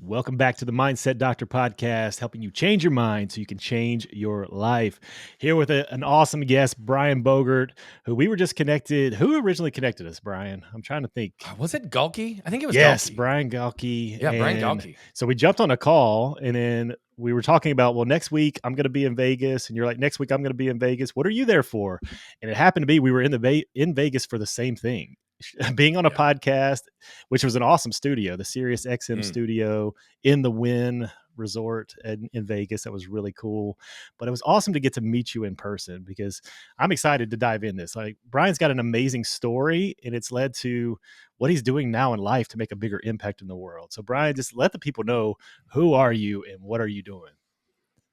Welcome back to the Mindset Doctor podcast, helping you change your mind so you can change your life. Here with an awesome guest, Brian Bogert, who we were just connected. Who originally connected us, Brian? I'm trying to think. Was it Galki? I think it was Yes, Galki. Brian Galki. Yeah, Brian And Galki. so we jumped on a call and then we were talking about, well, next week I'm going to be in Vegas. And you're like, next week I'm going to be in Vegas. What are you there for? And it happened to be we were in Vegas for the same thing. Being on a podcast, which was an awesome studio, the Sirius XM studio in the Wynn Resort in Vegas. That was really cool. But it was awesome to get to meet you in person because I'm excited to dive in this. Like, Brian's got an amazing story and it's led to what he's doing now in life to make a bigger impact in the world. So Brian, just let the people know, who are you and what are you doing?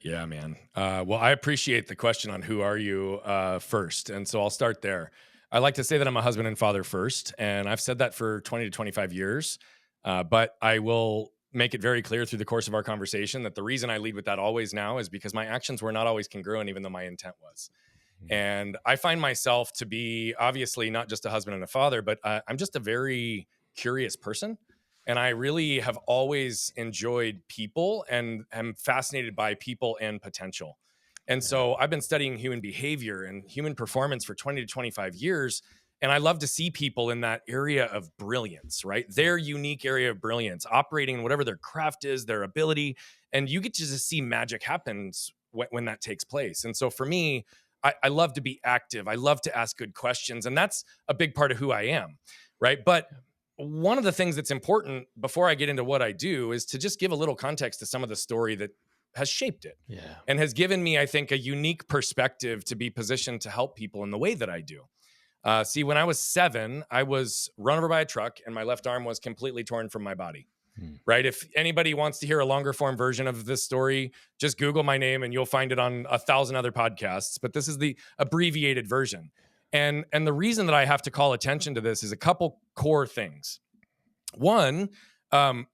Yeah, man. Well, I appreciate the question on who are you first. And so I'll start there. I like to say that I'm a husband and father first, and I've said that for 20 to 25 years. But I will make it very clear through the course of our conversation that the reason I lead with that always now is because my actions were not always congruent, even though my intent was. And I find myself to be obviously not just a husband and a father, but I'm just a very curious person. And I really have always enjoyed people and am fascinated by people and potential. And so I've been studying human behavior and human performance for 20 to 25 years. And I love to see people in that area of brilliance, right? Their unique area of brilliance, operating in whatever their craft is, their ability. And you get to just see magic happens when that takes place. And so for me, I love to be active. I love to ask good questions. And that's a big part of who I am, right? But one of the things that's important before I get into what I do is to just give a little context to some of the story that has shaped it and has given me, I think, a unique perspective to be positioned to help people in the way that I do. See, when I was 7, I was run over by a truck and my left arm was completely torn from my body. Right? If anybody wants to hear a longer form version of this story, just Google my name and you'll find it on 1,000 other podcasts. But this is the abbreviated version. And the reason that I have to call attention to this is a couple core things. One,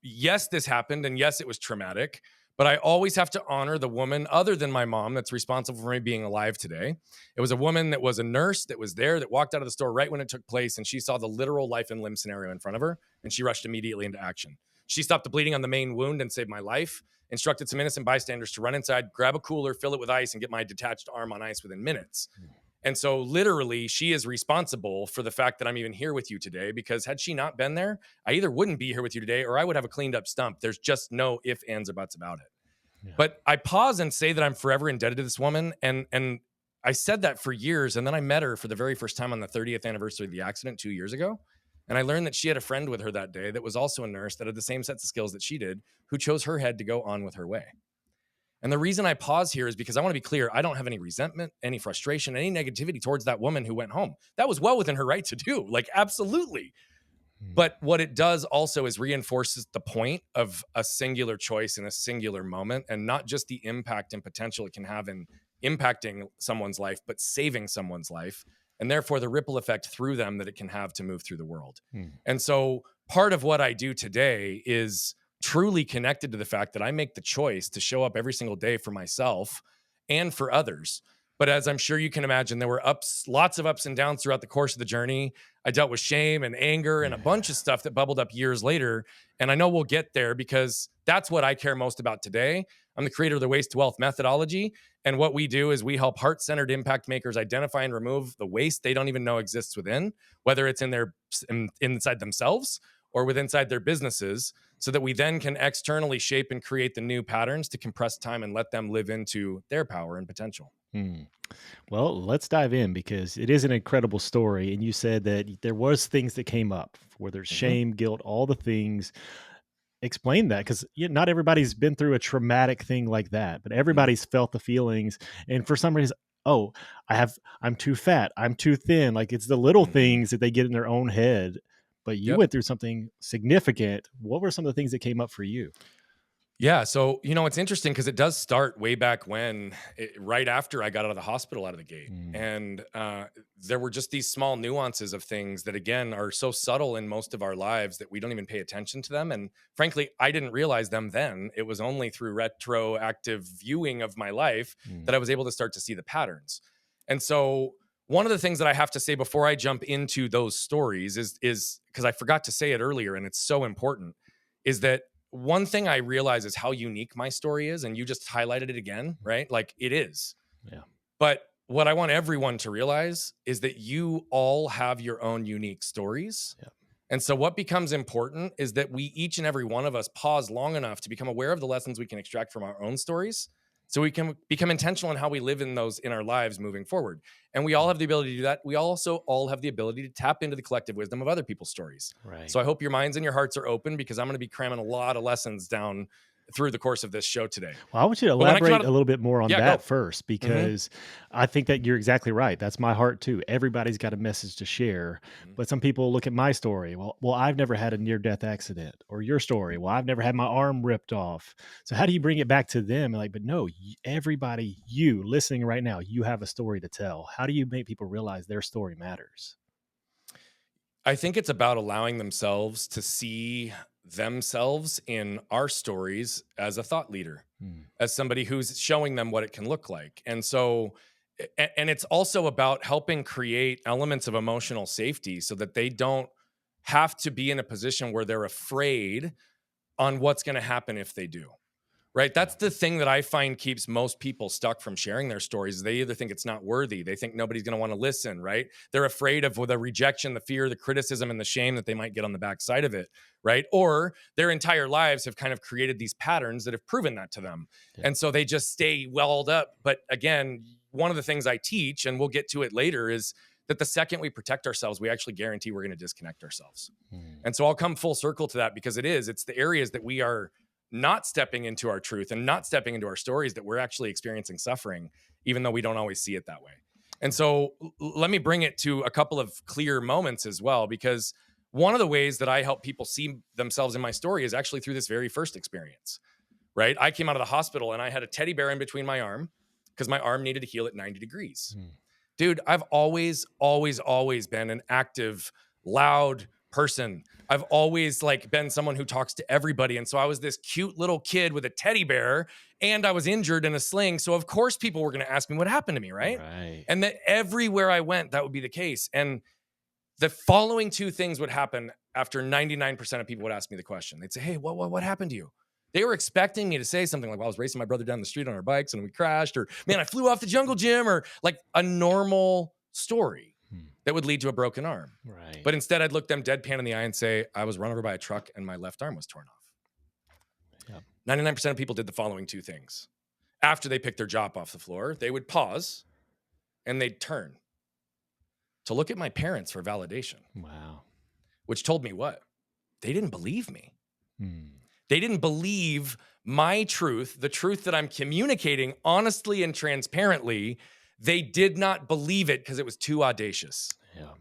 yes, this happened, and yes, it was traumatic, but I always have to honor the woman other than my mom that's responsible for me being alive today. It was a woman that was a nurse that was there, that walked out of the store right when it took place, and she saw the literal life and limb scenario in front of her, and she rushed immediately into action. She stopped the bleeding on the main wound and saved my life, instructed some innocent bystanders to run inside, grab a cooler, fill it with ice, and get my detached arm on ice within minutes. And so literally she is responsible for the fact that I'm even here with you today, because had she not been there, I either wouldn't be here with you today or I would have a cleaned up stump. There's just no ifs, ands, or buts about it. Yeah. But I pause and say that I'm forever indebted to this woman. And I said that for years. And then I met her for the very first time on the 30th anniversary of the accident 2 years ago. And I learned that she had a friend with her that day that was also a nurse that had the same sets of skills that she did, who chose her head to go on with her way. And the reason I pause here is because I want to be clear. I don't have any resentment, any frustration, any negativity towards that woman who went home. That was well within her right to do, like, absolutely. But what it does also is reinforces the point of a singular choice in a singular moment, and not just the impact and potential it can have in impacting someone's life, but saving someone's life, and therefore the ripple effect through them that it can have to move through the world. And so part of what I do today is truly connected to the fact that I make the choice to show up every single day for myself and for others. But as I'm sure you can imagine, there were lots of ups and downs throughout the course of the journey. I dealt with shame and anger and a bunch of stuff that bubbled up years later. And I know we'll get there because that's what I care most about today. I'm the creator of the Waste to Wealth methodology. And what we do is we help heart-centered impact makers identify and remove the waste they don't even know exists within, whether it's inside themselves or inside their businesses, so that we then can externally shape and create the new patterns to compress time and let them live into their power and potential. Well, let's dive in because it is an incredible story. And you said that there was things that came up where there's shame, guilt, all the things. Explain that, because not everybody's been through a traumatic thing like that, but everybody's felt the feelings. And for some reason, I'm too fat, I'm too thin. Like, it's the little things that they get in their own head. But you went through something significant. What were some of the things that came up for you? Yeah. So, it's interesting because it does start way back when, right after I got out of the hospital out of the gate. And there were just these small nuances of things that, again, are so subtle in most of our lives that we don't even pay attention to them. And frankly, I didn't realize them then. It was only through retroactive viewing of my life that I was able to start to see the patterns. And so one of the things that I have to say before I jump into those stories is because I forgot to say it earlier, and it's so important, is that one thing I realize is how unique my story is. And you just highlighted it again, right? Like it is. Yeah. But what I want everyone to realize is that you all have your own unique stories. Yeah. And so what becomes important is that we, each and every one of us, pause long enough to become aware of the lessons we can extract from our own stories, so we can become intentional in how we live in our lives moving forward. And we all have the ability to do that. We also all have the ability to tap into the collective wisdom of other people's stories. Right. So I hope your minds and your hearts are open, because I'm going to be cramming a lot of lessons down through the course of this show today. Well, I want you to But when I come out elaborate of, a little bit more on yeah, that go. first, because I think that you're exactly right. That's my heart too. Everybody's got a message to share, but some people look at my story. Well, I've never had a near-death accident, or your story. Well, I've never had my arm ripped off. So how do you bring it back to them? Like, but no, everybody, you listening right now, you have a story to tell. How do you make people realize their story matters? I think it's about allowing themselves to see themselves in our stories as a thought leader, as somebody who's showing them what it can look like. And so, and it's also about helping create elements of emotional safety so that they don't have to be in a position where they're afraid on what's going to happen if they do. Right. That's the thing that I find keeps most people stuck from sharing their stories. They either think it's not worthy, they think nobody's going to want to listen. Right. They're afraid of the rejection, the fear, the criticism, and the shame that they might get on the backside of it. Right. Or their entire lives have kind of created these patterns that have proven that to them. Yeah. And so they just stay welled up. But again, one of the things I teach, and we'll get to it later, is that the second we protect ourselves, we actually guarantee we're going to disconnect ourselves. And so I'll come full circle to that, because it's the areas that we are not stepping into our truth and not stepping into our stories that we're actually experiencing suffering, even though we don't always see it that way. And so let me bring it to a couple of clear moments as well, because one of the ways that I help people see themselves in my story is actually through this very first experience, right? I came out of the hospital and I had a teddy bear in between my arm because my arm needed to heal at 90 degrees. Dude, I've always been an active, loud person. I've always been someone who talks to everybody. And so I was this cute little kid with a teddy bear, and I was injured in a sling. So of course people were going to ask me what happened to me, right? And that everywhere I went, that would be the case. And the following two things would happen after 99% of people would ask me the question. They'd say, hey, what happened to you? They were expecting me to say something like, well, I was racing my brother down the street on our bikes and we crashed, or man, I flew off the jungle gym, or like a normal story that would lead to a broken arm. Right. But instead I'd look them deadpan in the eye and say, I was run over by a truck and my left arm was torn off. Yep. 99% of people did the following two things. After they picked their jaw off the floor, they would pause and they'd turn to look at my parents for validation. Wow. Which told me what? They didn't believe me. They didn't believe my truth, the truth that I'm communicating honestly and transparently. They did not believe it because it was too audacious. Yeah.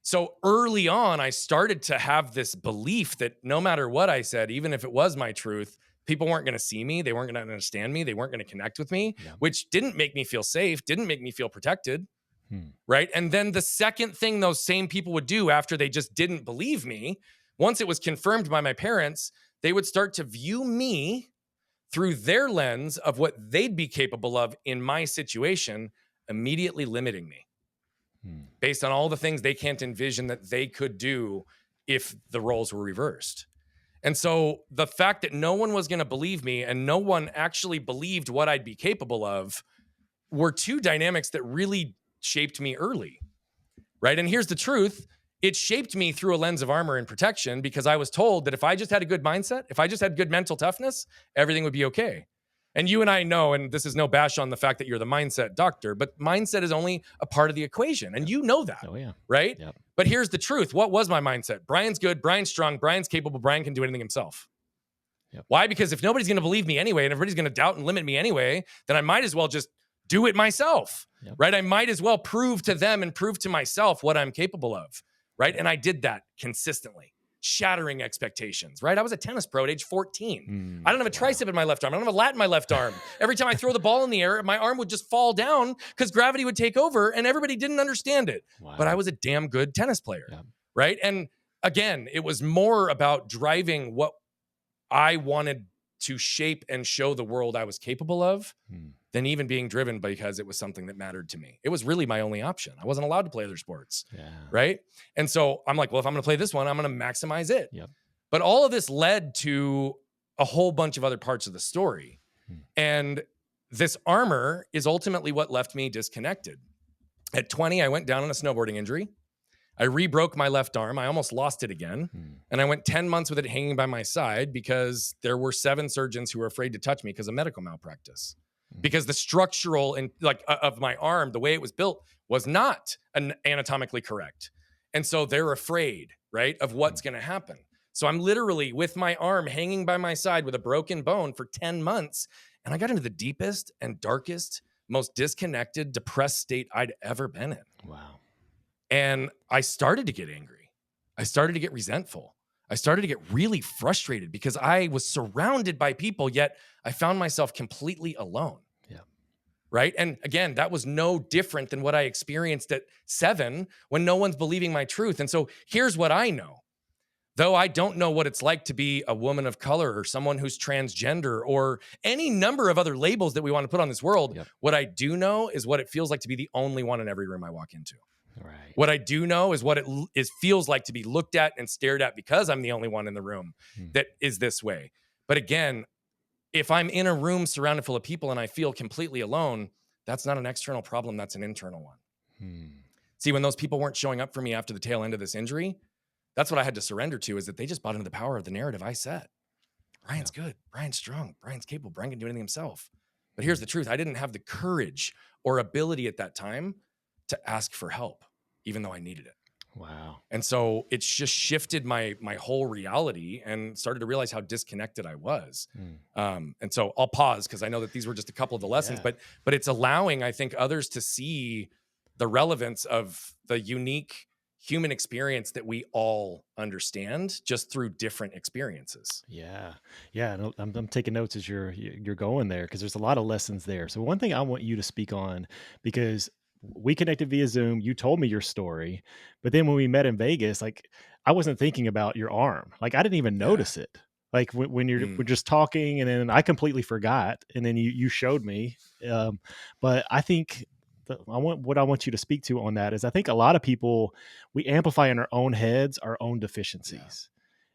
So early on, I started to have this belief that no matter what I said, even if it was my truth, people weren't going to see me. They weren't going to understand me. They weren't going to connect with me, which didn't make me feel safe, didn't make me feel protected. Right. And then the second thing those same people would do after they just didn't believe me, once it was confirmed by my parents, they would start to view me through their lens of what they'd be capable of in my situation, immediately limiting me based on all the things they can't envision that they could do if the roles were reversed. And so the fact that no one was going to believe me and no one actually believed what I'd be capable of were two dynamics that really shaped me early, right? And here's the truth. It shaped me through a lens of armor and protection, because I was told that if I just had a good mindset, if I just had good mental toughness, everything would be okay. And you and I know, and this is no bash on the fact that you're the mindset doctor, but mindset is only a part of the equation. And you know that, right? Yep. But here's the truth. What was my mindset? Brian's good, Brian's strong, Brian's capable, Brian can do anything himself. Yep. Why? Because if nobody's going to believe me anyway, and everybody's going to doubt and limit me anyway, then I might as well just do it myself, right? I might as well prove to them and prove to myself what I'm capable of. Right. And I did that consistently, shattering expectations. Right. I was a tennis pro at age 14. I don't have a tricep in my left arm. I don't have a lat in my left arm. Every time I throw the ball in the air, my arm would just fall down because gravity would take over and everybody didn't understand it. But I was a damn good tennis player. Right. And again, it was more about driving what I wanted to shape and show the world I was capable of than even being driven because it was something that mattered to me. It was really my only option. I wasn't allowed to play other sports. Right. And so I'm like, well, if I'm going to play this one, I'm going to maximize it. But all of this led to a whole bunch of other parts of the story. Hmm. And this armor is ultimately what left me disconnected. At 20, I went down on a snowboarding injury. I re-broke my left arm. I almost lost it again. And I went 10 months with it hanging by my side because there were 7 surgeons who were afraid to touch me because of medical malpractice. Because the structural and of my arm, the way it was built, was not anatomically correct. And so they're afraid, right, of what's going to happen. So I'm literally with my arm hanging by my side with a broken bone for 10 months. And I got into the deepest and darkest, most disconnected, depressed state I'd ever been in. Wow. And I started to get angry. I started to get resentful. I started to get really frustrated because I was surrounded by people, yet I found myself completely alone. Yeah. Right. And again, that was no different than what I experienced at 7 when no one's believing my truth. And so here's what I know. Though I don't know what it's like to be a woman of color or someone who's transgender or any number of other labels that we want to put on this world, Yep. what I do know is what it feels like to be the only one in every room I walk into. Right. What I do know is what it feels like to be looked at and stared at because I'm the only one in the room that is this way. But again, if I'm in a room surrounded full of people and I feel completely alone, that's not an external problem. That's an internal one. See, when those people weren't showing up for me after the tail end of this injury, that's what I had to surrender to, is that they just bought into the power of the narrative I set. Brian's good. Brian's strong. Brian's capable. Brian can do anything himself. But here's the truth. I didn't have the courage or ability at that time to ask for help, even though I needed it. Wow. And so it's just shifted my whole reality and started to realize how disconnected I was. And so I'll pause because I know that these were just a couple of the lessons, but it's allowing, I think, others to see the relevance of the unique human experience that we all understand just through different experiences. Yeah. And I'm taking notes as you're going there, because there's a lot of lessons there. So one thing I want you to speak on, because we connected via Zoom, you told me your story, but then when we met in Vegas, like, I wasn't thinking about your arm. Like, I didn't even notice it. Like when we're just talking, and then I completely forgot, and then you showed me. But I think what I want you to speak to on that is, I think a lot of people, we amplify in our own heads our own deficiencies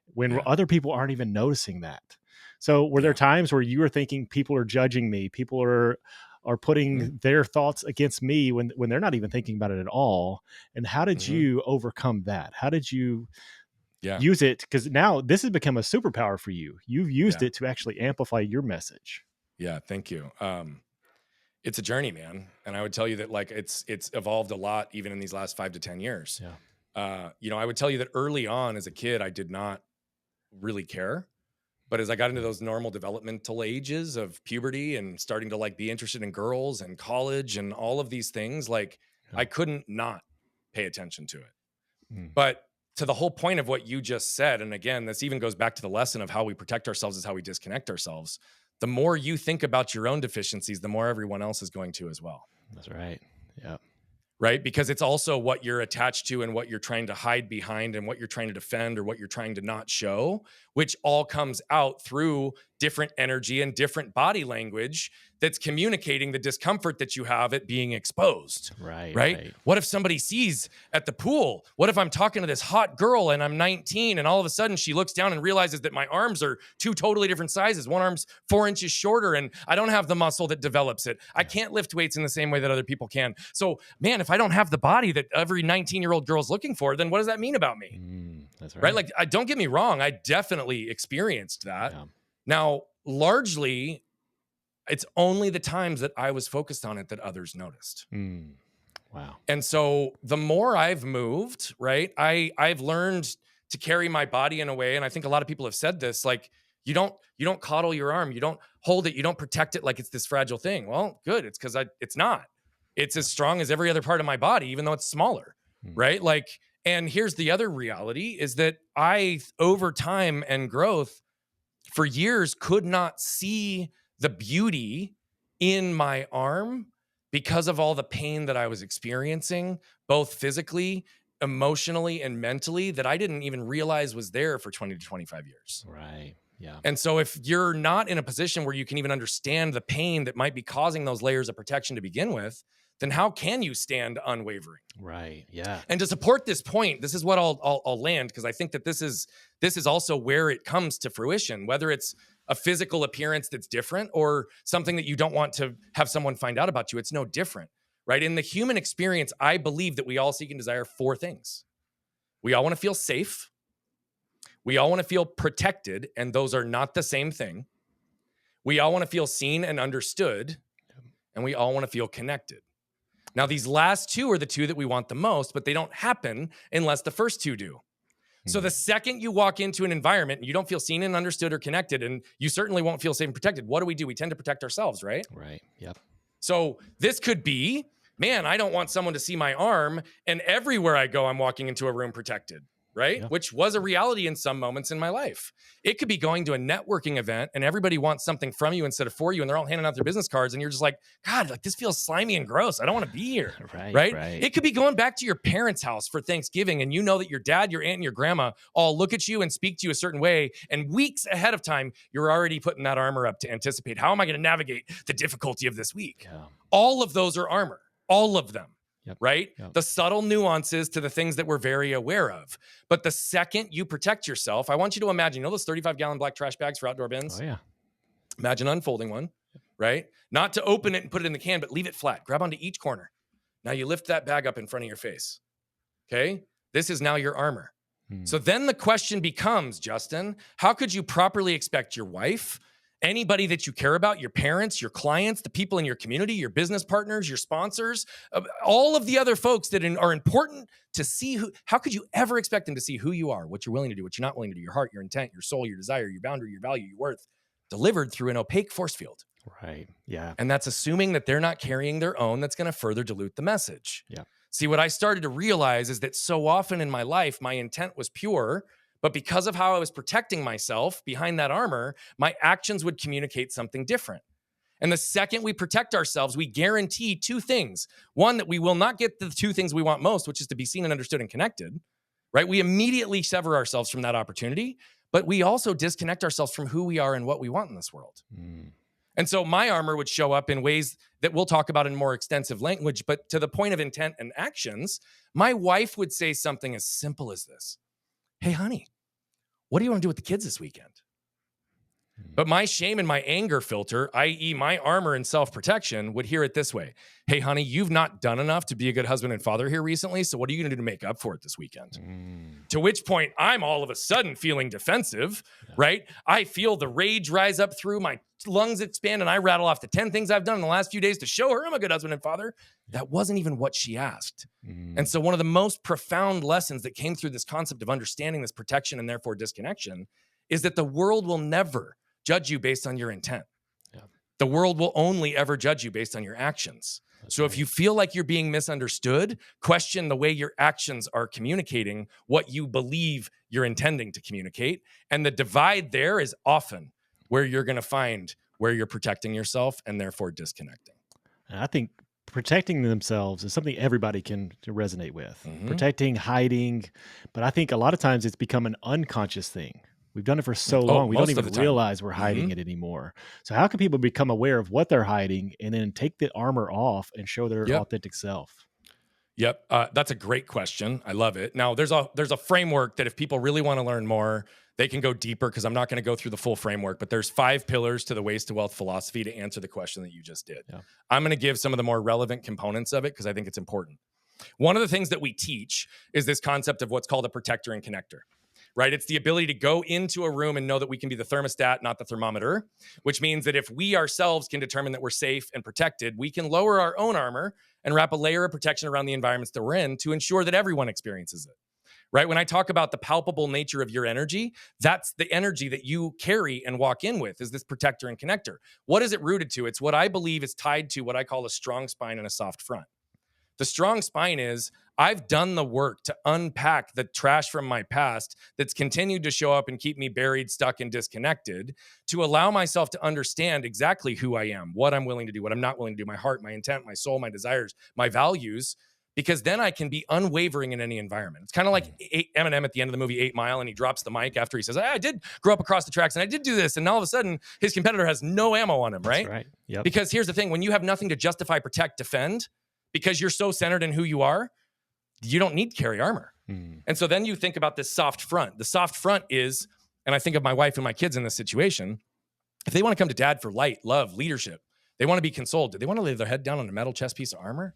when other people aren't even noticing that. So were there times where you were thinking people are judging me, people are putting their thoughts against me when they're not even thinking about it at all? And how did you overcome that? How did you use it? Because now this has become a superpower for you. You've used it to actually amplify your message. Yeah, thank you. It's a journey, man. And I would tell you that, like, it's evolved a lot even in these last 5 to 10 years. I would tell you that early on as a kid, I did not really care. But as I got into those normal developmental ages of puberty and starting to, like, be interested in girls and college and all of these things, like, I couldn't not pay attention to it. But to the whole point of what you just said, and again, this even goes back to the lesson of how we protect ourselves is how we disconnect ourselves. The more you think about your own deficiencies, the more everyone else is going to as well. That's right. Yeah. Right? Because it's also what you're attached to and what you're trying to hide behind and what you're trying to defend or what you're trying to not show, which all comes out through different energy and different body language that's communicating the discomfort that you have at being exposed. Right? What if somebody sees at the pool? What if I'm talking to this hot girl and I'm 19 and all of a sudden she looks down and realizes that my arms are 2 totally different sizes. One arm's 4 inches shorter and I don't have the muscle that develops it. I can't lift weights in the same way that other people can. So, man, if I don't have the body that every 19-year-old girl's looking for, then what does that mean about me? That's right? Like, don't get me wrong. I definitely experienced that. Now, largely, it's only the times that I was focused on it that others noticed. Wow. And so the more I've moved, right, I've learned to carry my body in a way, and I think a lot of people have said this, like, you don't coddle your arm, you don't hold it, you don't protect it like it's this fragile thing. Well, good. It's because it's not. It's as strong as every other part of my body, even though it's smaller, right? Like, and here's the other reality is that I, over time and growth, for years could not see the beauty in my arm because of all the pain that I was experiencing, both physically, emotionally, and mentally, that I didn't even realize was there for 20 to 25 years. Right. Yeah. And so if you're not in a position where you can even understand the pain that might be causing those layers of protection to begin with, then how can you stand unwavering? Right. Yeah. And to support this point, this is what I'll land, because I think that this is also where it comes to fruition, whether it's a physical appearance that's different or something that you don't want to have someone find out about you. It's no different, right? In the human experience, I believe that we all seek and desire four things. We all want to feel safe. We all want to feel protected, and those are not the same thing. We all want to feel seen and understood, and we all want to feel connected. Now, these last two are the two that we want the most, but they don't happen unless the first two do. So the second you walk into an environment and you don't feel seen and understood or connected, and you certainly won't feel safe and protected, what do? We tend to protect ourselves, right? Right. Yep. So this could be, man, I don't want someone to see my arm, and everywhere I go, I'm walking into a room protected, right? Yep. Which was a reality in some moments in my life. It could be going to a networking event and everybody wants something from you instead of for you, and they're all handing out their business cards, and you're just like, God, like this feels slimy and gross. I don't want to be here, right? It could be going back to your parents' house for Thanksgiving, and you know that your dad, your aunt, and your grandma all look at you and speak to you a certain way, and weeks ahead of time, you're already putting that armor up to anticipate, how am I going to navigate the difficulty of this week? Yeah. All of those are armor, all of them. Yep. Right? Yep. The subtle nuances to the things that we're very aware of. But the second you protect yourself, I want you to imagine, you know those 35-gallon black trash bags for outdoor bins? Oh, yeah. Imagine unfolding one, right? Not to open it and put it in the can, but leave it flat. Grab onto each corner. Now you lift that bag up in front of your face. Okay? This is now your armor. So then the question becomes, Justin, how could you properly expect your wife, anybody that you care about, your parents, your clients, the people in your community, your business partners, your sponsors, all of the other folks that are important to see how could you ever expect them to see who you are, what you're willing to do, what you're not willing to do, your heart, your intent, your soul, your desire, your boundary, your value, your worth, delivered through an opaque force field. Right. Yeah. And that's assuming that they're not carrying their own, that's going to further dilute the message. Yeah. See, what I started to realize is that so often in my life, my intent was pure, but because of how I was protecting myself behind that armor, my actions would communicate something different. And the second we protect ourselves, we guarantee two things. One, that we will not get the two things we want most, which is to be seen and understood and connected, right? We immediately sever ourselves from that opportunity, but we also disconnect ourselves from who we are and what we want in this world. And so my armor would show up in ways that we'll talk about in more extensive language, but to the point of intent and actions, my wife would say something as simple as this. Hey, honey, what do you want to do with the kids this weekend? But my shame and my anger filter, i.e. my armor and self-protection, would hear it this way. Hey, honey, you've not done enough to be a good husband and father here recently, so what are you going to do to make up for it this weekend? To which point, I'm all of a sudden feeling defensive, right? I feel the rage rise up through my lungs expand, and I rattle off the 10 things I've done in the last few days to show her I'm a good husband and father. That wasn't even what she asked. And so one of the most profound lessons that came through this concept of understanding this protection and therefore disconnection is that the world will never judge you based on your intent. The world will only ever judge you based on your actions. So if you feel like you're being misunderstood, question the way your actions are communicating what you believe you're intending to communicate. And the divide there is often where you're going to find where you're protecting yourself and therefore disconnecting. And I think protecting themselves is something everybody can resonate with. Protecting, hiding. But I think a lot of times it's become an unconscious thing. We've done it for so long, we don't even realize we're hiding it anymore. So how can people become aware of what they're hiding and then take the armor off and show their authentic self? That's a great question. I love it. Now, there's a framework that if people really want to learn more, they can go deeper, because I'm not going to go through the full framework, but there's 5 pillars to the waste to wealth philosophy to answer the question that you just did. I'm going to give some of the more relevant components of it because I think it's important. One of the things that we teach is this concept of what's called a protector and connector. Right? It's the ability to go into a room and know that we can be the thermostat, not the thermometer, which means that if we ourselves can determine that we're safe and protected, we can lower our own armor and wrap a layer of protection around the environments that we're in to ensure that everyone experiences it. Right? When I talk about the palpable nature of your energy, that's the energy that you carry and walk in with, is this protector and connector. What is it rooted to? It's what I believe is tied to what I call a strong spine and a soft front. The strong spine is I've done the work to unpack the trash from my past that's continued to show up and keep me buried, stuck, and disconnected, to allow myself to understand exactly who I am, what I'm willing to do, what I'm not willing to do, my heart, my intent, my soul, my desires, my values, because then I can be unwavering in any environment. It's kind of like Eminem at the end of the movie 8 Mile, and he drops the mic after he says, I did grow up across the tracks and I did do this. And all of a sudden his competitor has no ammo on him, right? That's right. Yep. Because here's the thing, when you have nothing to justify, protect, defend, because you're so centered in who you are, you don't need to carry armor. And so then you think about this soft front. The soft front is, and I think of my wife and my kids in this situation, If they want to come to dad for light, love, leadership, they want to be consoled. Do they want to lay their head down on a metal chest piece of armor?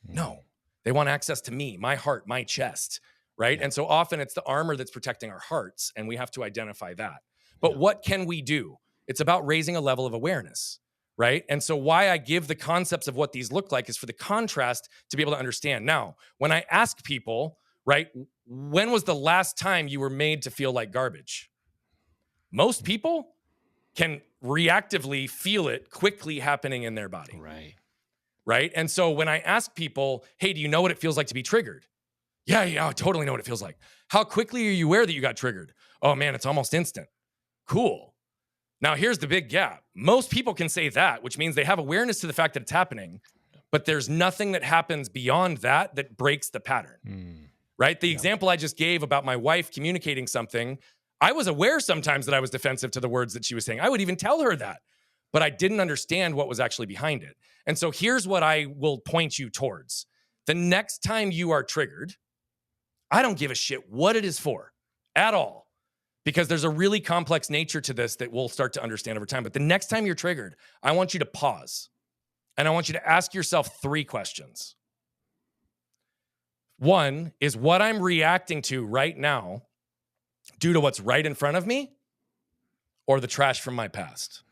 No. They want access to me, my heart, my chest, right? And so often it's the armor that's protecting our hearts, and we have to identify that. But what can we do? It's about raising a level of awareness, right? And so why I give the concepts of what these look like is for the contrast to be able to understand. Now, when I ask people, right, when was the last time you were made to feel like garbage? Most people can reactively feel it quickly happening in their body. Right. And so when I ask people, hey, do you know what it feels like to be triggered? Yeah, I totally know what it feels like. How quickly are you aware that you got triggered? Oh man, it's almost instant. Cool. Now here's the big gap. Most people can say that, which means they have awareness to the fact that it's happening, but there's nothing that happens beyond that that breaks the pattern. Right? The example I just gave about my wife communicating something, I was aware sometimes that I was defensive to the words that she was saying. I would even tell her that, but I didn't understand what was actually behind it. And so here's what I will point you towards. The next time you are triggered, I don't give a shit what it is for at all, because there's a really complex nature to this that we'll start to understand over time. But the next time you're triggered, I want you to pause and I want you to ask yourself 3 questions. One is, what I'm reacting to right now due to what's right in front of me or the trash from my past?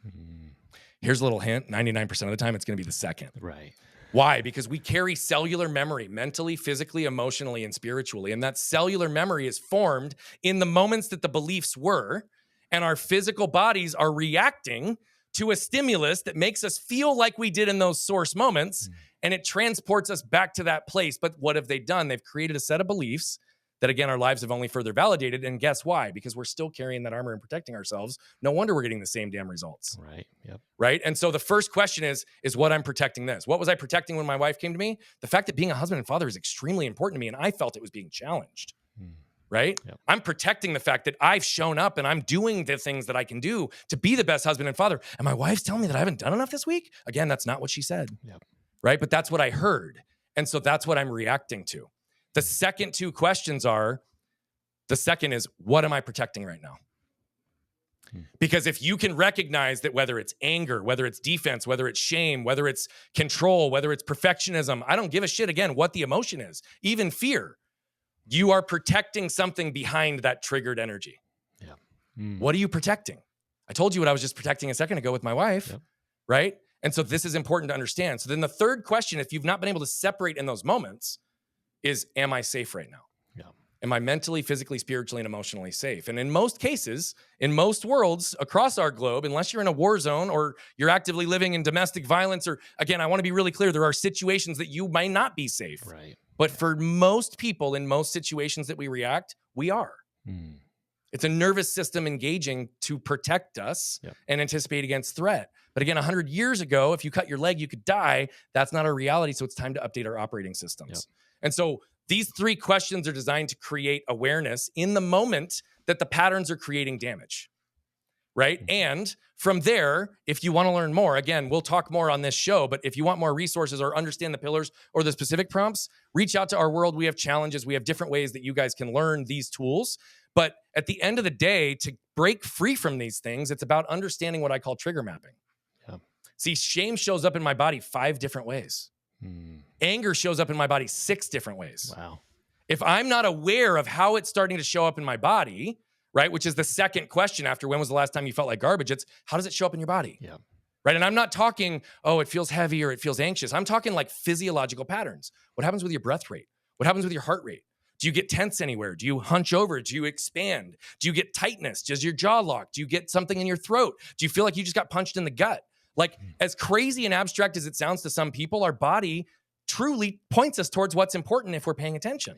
Here's a little hint. 99% of the time, it's going to be the second. Right. Why? Because we carry cellular memory mentally, physically, emotionally, and spiritually. And that cellular memory is formed in the moments that the beliefs were, and our physical bodies are reacting to a stimulus that makes us feel like we did in those source moments, and it transports us back to that place. But what have they done? They've created a set of beliefs that, again, our lives have only further validated. And guess why? Because we're still carrying that armor and protecting ourselves. No wonder we're getting the same damn results. Right. Yep. Right. And so the first question is what I'm protecting this? What was I protecting when my wife came to me? The fact that being a husband and father is extremely important to me, and I felt it was being challenged. Right. Yep. I'm protecting the fact that I've shown up and I'm doing the things that I can do to be the best husband and father. And my wife's telling me that I haven't done enough this week. Again, that's not what she said. Yep. Right. But that's what I heard. And so that's what I'm reacting to. The second 2 questions are, the second is, what am I protecting right now? Because if you can recognize that, whether it's anger, whether it's defense, whether it's shame, whether it's control, whether it's perfectionism, I don't give a shit, again, what the emotion is, even fear, you are protecting something behind that triggered energy. What are you protecting? I told you what I was just protecting a second ago with my wife, right? And so this is important to understand. So then the third question, if you've not been able to separate in those moments, is, am I safe right now? Am I mentally, physically, spiritually, and emotionally safe? And in most cases, in most worlds across our globe, unless you're in a war zone or you're actively living in domestic violence, or, again, I want to be really clear, there are situations that you might not be safe. Right. But for most people, in most situations that we react, we are. It's a nervous system engaging to protect us and anticipate against threat. But again, 100 years ago, if you cut your leg, you could die. That's not our reality. So it's time to update our operating systems. And so these 3 questions are designed to create awareness in the moment that the patterns are creating damage, right? And from there, if you want to learn more, again, we'll talk more on this show, but if you want more resources or understand the pillars or the specific prompts, reach out to our world. We have challenges. We have different ways that you guys can learn these tools. But at the end of the day, to break free from these things, it's about understanding what I call trigger mapping. See, shame shows up in my body 5 different ways. Anger shows up in my body 6 different ways. Wow. If I'm not aware of how it's starting to show up in my body, right, which is the second question after when was the last time you felt like garbage, it's, how does it show up in your body? Right. And I'm not talking, oh, it feels heavy or it feels anxious. I'm talking like physiological patterns. What happens with your breath rate? What happens with your heart rate? Do you get tense anywhere? Do you hunch over? Do you expand? Do you get tightness? Does your jaw lock? Do you get something in your throat? Do you feel like you just got punched in the gut? Like, as crazy and abstract as it sounds to some people, our body truly points us towards what's important if we're paying attention.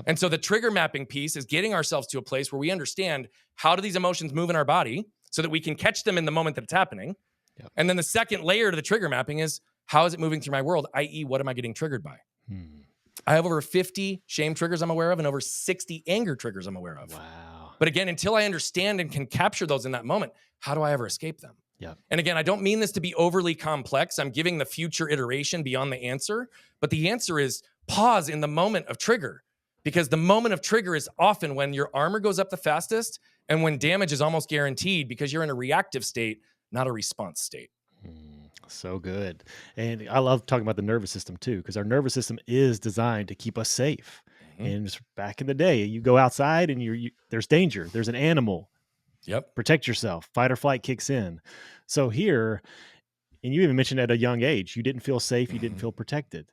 And so the trigger mapping piece is getting ourselves to a place where we understand, how do these emotions move in our body so that we can catch them in the moment that it's happening. And then the second layer to the trigger mapping is, how is it moving through my world? i.e., what am I getting triggered by? I have over 50 shame triggers I'm aware of and over 60 anger triggers I'm aware of. Wow. But again, until I understand and can capture those in that moment, how do I ever escape them? And again, I don't mean this to be overly complex. I'm giving the future iteration beyond the answer, but the answer is pause in the moment of trigger, because the moment of trigger is often when your armor goes up the fastest and when damage is almost guaranteed, because you're in a reactive state, not a response state. So good. And I love talking about the nervous system too, because our nervous system is designed to keep us safe. Mhm. And just back in the day, you go outside and there's danger, there's an animal, Yep. protect yourself, fight or flight kicks in. So here, and you even mentioned at a young age, you didn't feel safe, you didn't Mhm. feel protected.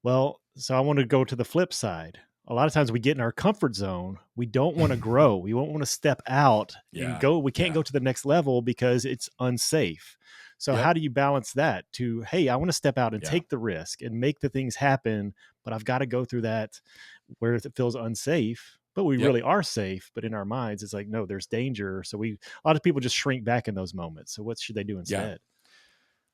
Well, so I want to go to the flip side. A lot of times we get in our comfort zone. We don't want to grow. We won't want to step out and Yeah. go. We can't Yeah. go to the next level because it's unsafe. So how Yep. do you balance that to, hey, I want to step out and Yeah. take the risk and make the things happen, but I've got to go through that where it feels unsafe, but we Yep. really are safe. But in our minds, it's like, no, there's danger. So a lot of people just shrink back in those moments. So what should they do Yeah. instead?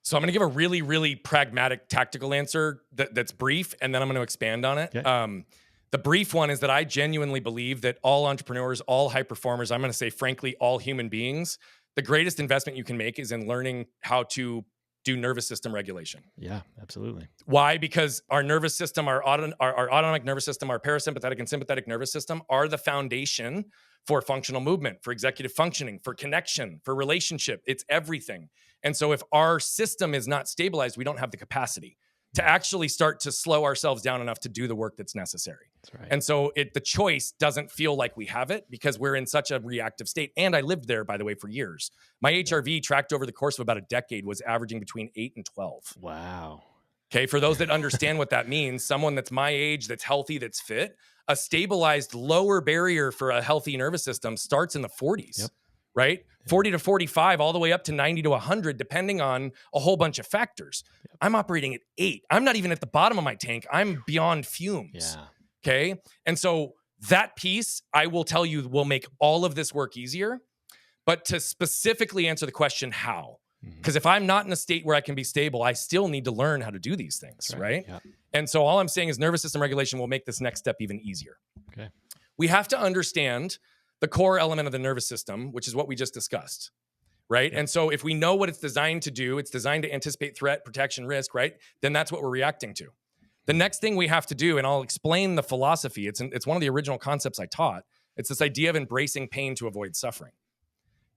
So I'm going to give a really, really pragmatic, tactical answer that's brief, and then I'm going to expand on it. Okay. The brief one is that I genuinely believe that all entrepreneurs, all high performers, I'm going to say, frankly, all human beings, the greatest investment you can make is in learning how to do nervous system regulation. Yeah, absolutely. Why? Because our nervous system, our autonomic nervous system, our parasympathetic and sympathetic nervous system are the foundation for functional movement, for executive functioning, for connection, for relationship. It's everything. And so if our system is not stabilized, we don't have the capacity to actually start to slow ourselves down enough to do the work that's necessary. That's right. And so the choice doesn't feel like we have it because we're in such a reactive state. And I lived there, by the way, for years. My HRV tracked over the course of about a decade was averaging between 8 and 12. Wow. Okay, for those that understand what that means, someone that's my age, that's healthy, that's fit, a stabilized lower barrier for a healthy nervous system starts in the 40s, Yep. right? 40 to 45, all the way up to 90 to 100, depending on a whole bunch of factors. I'm operating at 8. I'm not even at the bottom of my tank. I'm beyond fumes. Yeah. Okay. And so that piece, I will tell you, will make all of this work easier. But to specifically answer the question, how? Because if I'm not in a state where I can be stable, I still need to learn how to do these things, right? Yeah. And so all I'm saying is nervous system regulation will make this next step even easier. Okay. We have to understand the core element of the nervous system, which is what we just discussed, right? Yep. And so if we know what it's designed to do, it's designed to anticipate threat, protection, risk, right? Then that's what we're reacting to. The next thing we have to do, and I'll explain the philosophy, it's one of the original concepts I taught. It's this idea of embracing pain to avoid suffering.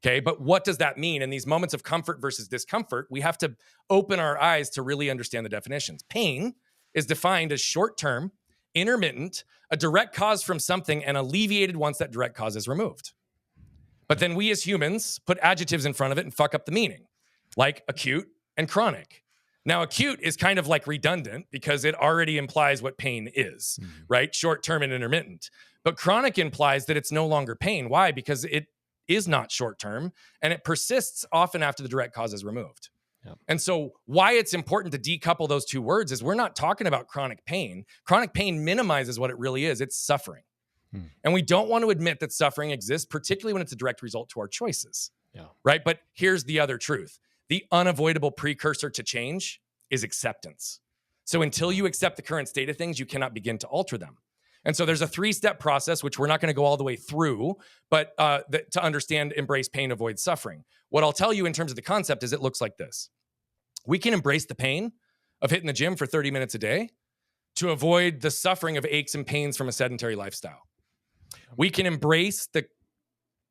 Okay, but what does that mean? In these moments of comfort versus discomfort, we have to open our eyes to really understand the definitions. Pain is defined as short-term, intermittent, a direct cause from something, and alleviated once that direct cause is removed. But then we as humans put adjectives in front of it and fuck up the meaning, like acute and chronic. Now, acute is kind of like redundant because it already implies what pain is, right? Short-term and intermittent. But chronic implies that it's no longer pain. Why? Because it is not short-term and it persists often after the direct cause is removed. Yep. And so why it's important to decouple those two words is we're not talking about chronic pain. Chronic pain minimizes what it really is. It's suffering. And we don't want to admit that suffering exists, particularly when it's a direct result to our choices. Yeah. Right? But here's the other truth. The unavoidable precursor to change is acceptance. So until you accept the current state of things, you cannot begin to alter them. And so there's a 3-step process, which we're not going to go all the way through, but to understand, embrace pain, avoid suffering. What I'll tell you in terms of the concept is it looks like this. We can embrace the pain of hitting the gym for 30 minutes a day to avoid the suffering of aches and pains from a sedentary lifestyle. We can embrace the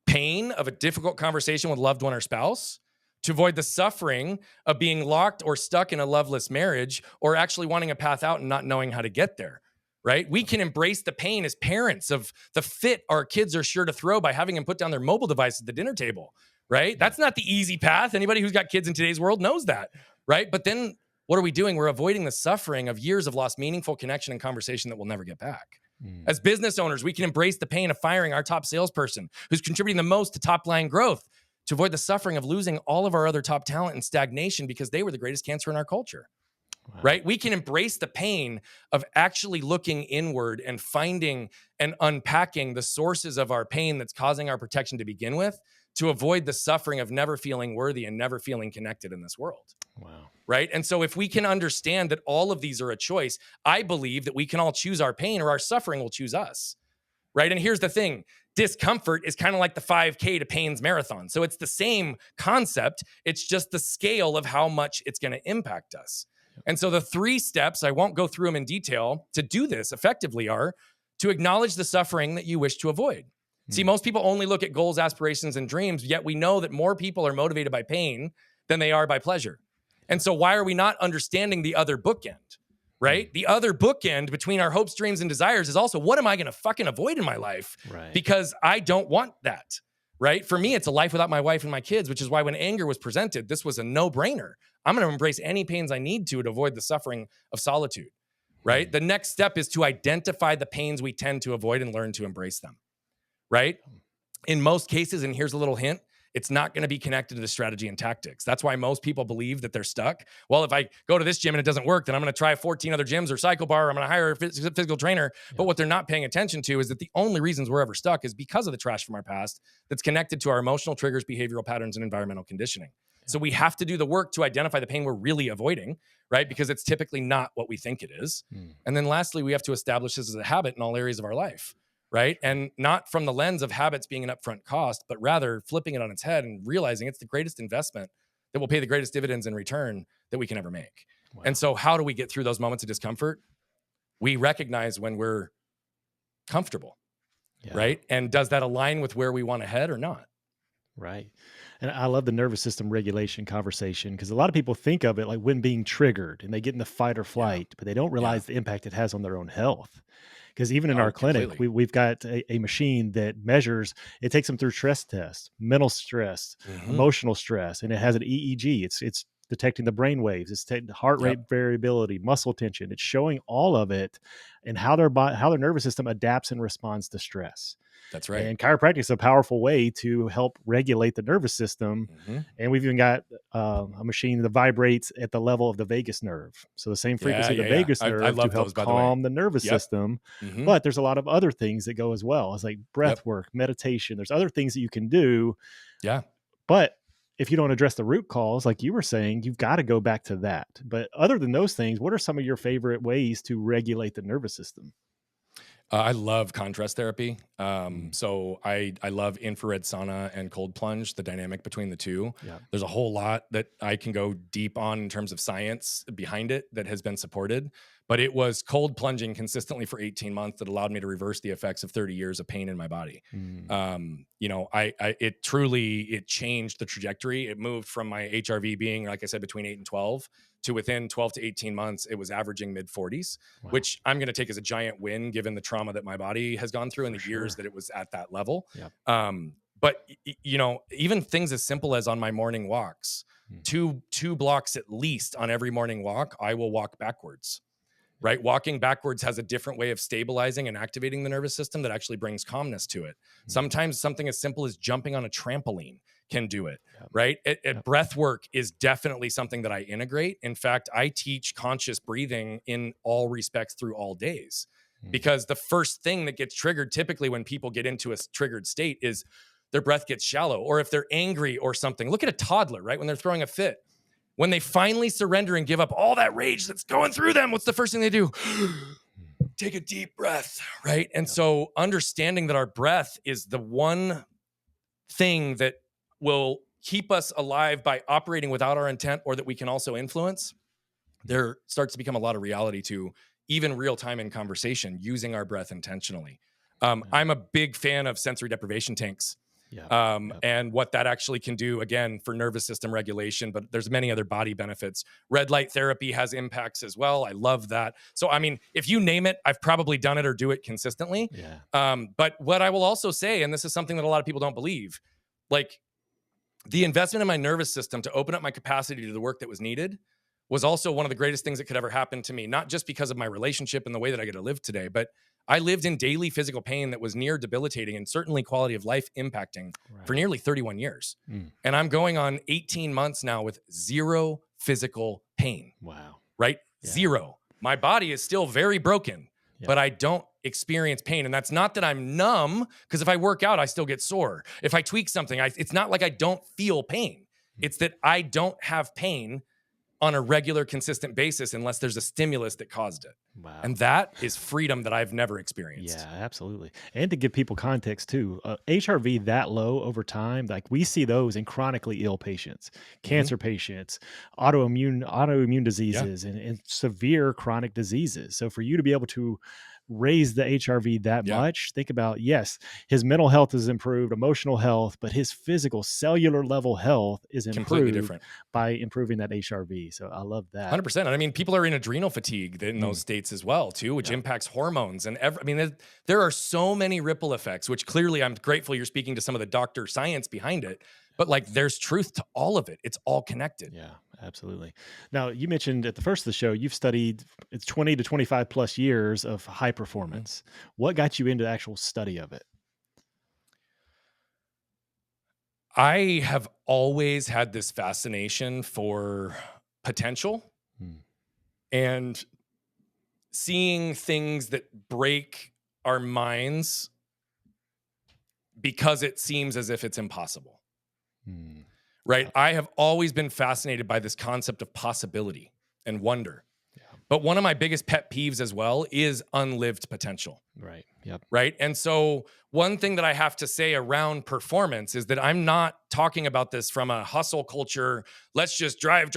pain of a difficult conversation with a loved one or spouse to avoid the suffering of being locked or stuck in a loveless marriage or actually wanting a path out and not knowing how to get there. Right? We can embrace the pain as parents of the fit our kids are sure to throw by having them put down their mobile device at the dinner table. Right? That's not the easy path. Anybody who's got kids in today's world knows that. Right? But then what are we doing? We're avoiding the suffering of years of lost meaningful connection and conversation that we'll never get back. As business owners, we can embrace the pain of firing our top salesperson who's contributing the most to top line growth to avoid the suffering of losing all of our other top talent and stagnation because they were the greatest cancer in our culture. Wow. Right? We can embrace the pain of actually looking inward and finding and unpacking the sources of our pain that's causing our protection to begin with to avoid the suffering of never feeling worthy and never feeling connected in this world. Wow. Right? And so if we can understand that all of these are a choice, I believe that we can all choose our pain or our suffering will choose us. Right? And here's the thing. Discomfort is kind of like the 5K to pain's marathon. So it's the same concept. It's just the scale of how much it's going to impact us. And so the 3 steps, I won't go through them in detail, to do this effectively are to acknowledge the suffering that you wish to avoid. See, most people only look at goals, aspirations, and dreams, yet we know that more people are motivated by pain than they are by pleasure. And so why are we not understanding the other bookend, right? The other bookend between our hopes, dreams, and desires is also, what am I going to fucking avoid in my life? Right. Because I don't want that, right? For me, it's a life without my wife and my kids, which is why when anger was presented, this was a no-brainer. I'm going to embrace any pains I need to avoid the suffering of solitude, right? The next step is to identify the pains we tend to avoid and learn to embrace them, right? In most cases, and here's a little hint, it's not going to be connected to the strategy and tactics. That's why most people believe that they're stuck. Well, if I go to this gym and it doesn't work, then I'm going to try 14 other gyms or cycle bar, or I'm going to hire a physical trainer. But what they're not paying attention to is that the only reasons we're ever stuck is because of the trash from our past that's connected to our emotional triggers, behavioral patterns, and environmental conditioning. So we have to do the work to identify the pain we're really avoiding, right? Because it's typically not what we think it is. And then lastly, we have to establish this as a habit in all areas of our life, right? And not from the lens of habits being an upfront cost, but rather flipping it on its head and realizing it's the greatest investment that will pay the greatest dividends in return that we can ever make. Wow. And so how do we get through those moments of discomfort? We recognize when we're comfortable, right? And does that align with where we want to head or not? Right. And I love the nervous system regulation conversation, because a lot of people think of it like when being triggered and they get in the fight or flight, but they don't realize the impact it has on their own health. Because even in our clinic, we've got a machine that measures, it takes them through stress tests, mental stress, emotional stress, and it has an EEG. It's detecting the brain waves, it's taking heart rate variability, muscle tension. It's showing all of it and how their nervous system adapts and responds to stress. That's right. And chiropractic is a powerful way to help regulate the nervous system. And we've even got a machine that vibrates at the level of the vagus nerve. So the same frequency of the vagus nerve to help calm the nervous system. But there's a lot of other things that go as well. It's like breath work, meditation. There's other things that you can do. But if you don't address the root cause, like you were saying, you've got to go back to that. But other than those things, what are some of your favorite ways to regulate the nervous system? I love contrast therapy. So I love infrared sauna and cold plunge, the dynamic between the two. There's a whole lot that I can go deep on in terms of science behind it that has been supported. But it was cold plunging consistently for 18 months that allowed me to reverse the effects of 30 years of pain in my body. It truly changed the trajectory. It moved from my HRV being, like I said, between 8 and 12 to within 12 to 18 months, it was averaging mid 40s, which I'm going to take as a giant win given the trauma that my body has gone through and the years that it was at that level. But even things as simple as on my morning walks, two blocks at least on every morning walk, I will walk backwards. Right? Walking backwards has a different way of stabilizing and activating the nervous system that actually brings calmness to it. Sometimes something as simple as jumping on a trampoline can do it, right? Breath work is definitely something that I integrate. In fact, I teach conscious breathing in all respects through all days, because the first thing that gets triggered typically when people get into a triggered state is their breath gets shallow, or if they're angry or something. Look at a toddler, right? When they're throwing a fit. When they finally surrender and give up all that rage that's going through them, what's the first thing they do? Take a deep breath, right? And so understanding that our breath is the one thing that will keep us alive by operating without our intent, or that we can also influence, there starts to become a lot of reality to even real time in conversation, using our breath intentionally. I'm a big fan of sensory deprivation tanks. And what that actually can do, again, for nervous system regulation, but there's many other body benefits. Red light therapy has impacts as well. I love that. So, I mean, if you name it, I've probably done it or do it consistently. But what I will also say, and this is something that a lot of people don't believe, like the investment in my nervous system to open up my capacity to do the work that was needed was also one of the greatest things that could ever happen to me, not just because of my relationship and the way that I get to live today, but I lived in daily physical pain that was near debilitating and certainly quality of life impacting for nearly 31 years. And I'm going on 18 months now with zero physical pain. Right? Zero. My body is still very broken, but I don't experience pain. And that's not that I'm numb, because if I work out, I still get sore. If I tweak something, it's not like I don't feel pain. It's that I don't have pain on a regular, consistent basis unless there's a stimulus that caused it. And that is freedom that I've never experienced. Yeah, absolutely. And to give people context too, HRV that low over time, like we see those in chronically ill patients, cancer patients, autoimmune diseases, and severe chronic diseases. So for you to be able to raised the HRV that Yeah. much, think about, yes, his mental health is improved, emotional health, but his physical cellular level health is Completely improved different. by improving that HRV. So I love that. 100%. And I mean, people are in adrenal fatigue in those Mm, states as well, too, which yeah. impacts hormones. And I mean, there are so many ripple effects, which clearly I'm grateful you're speaking to some of the doctor science behind it. But like, there's truth to all of it. It's all connected. Yeah, absolutely. Now, you mentioned at the first of the show, you've studied it's 20 to 25 plus years of high Mhm. performance. What got you into the actual study of it? I have always had this fascination for potential Mm, and seeing things that break our minds because it seems as if it's impossible, mm, right? yeah, I have always been fascinated by this concept of possibility and wonder. yeah, But one of my biggest pet peeves as well is unlived potential, right. Yep. right? And so, one thing that I have to say around performance is that I'm not talking about this from a hustle culture. Let's just drive,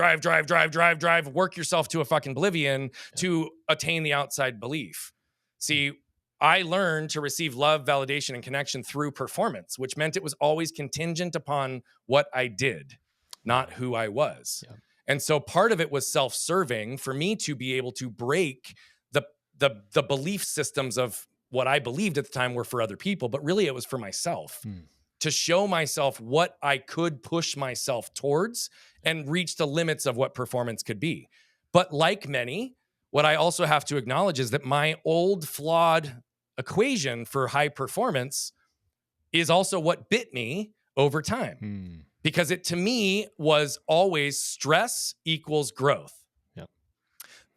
work yourself to a fucking oblivion Yep. to attain the outside belief. See, I learned to receive love, validation, and connection through performance, which meant it was always contingent upon what I did, not Wow. who I was. Yep. And so part of it was self-serving for me to be able to break the the belief systems of what I believed at the time were for other people, but really it was for myself Mm, to show myself what I could push myself towards and reach the limits of what performance could be. But like many, what I also have to acknowledge is that my old flawed equation for high performance is also what bit me over time mm, because it to me was always stress equals growth. yep.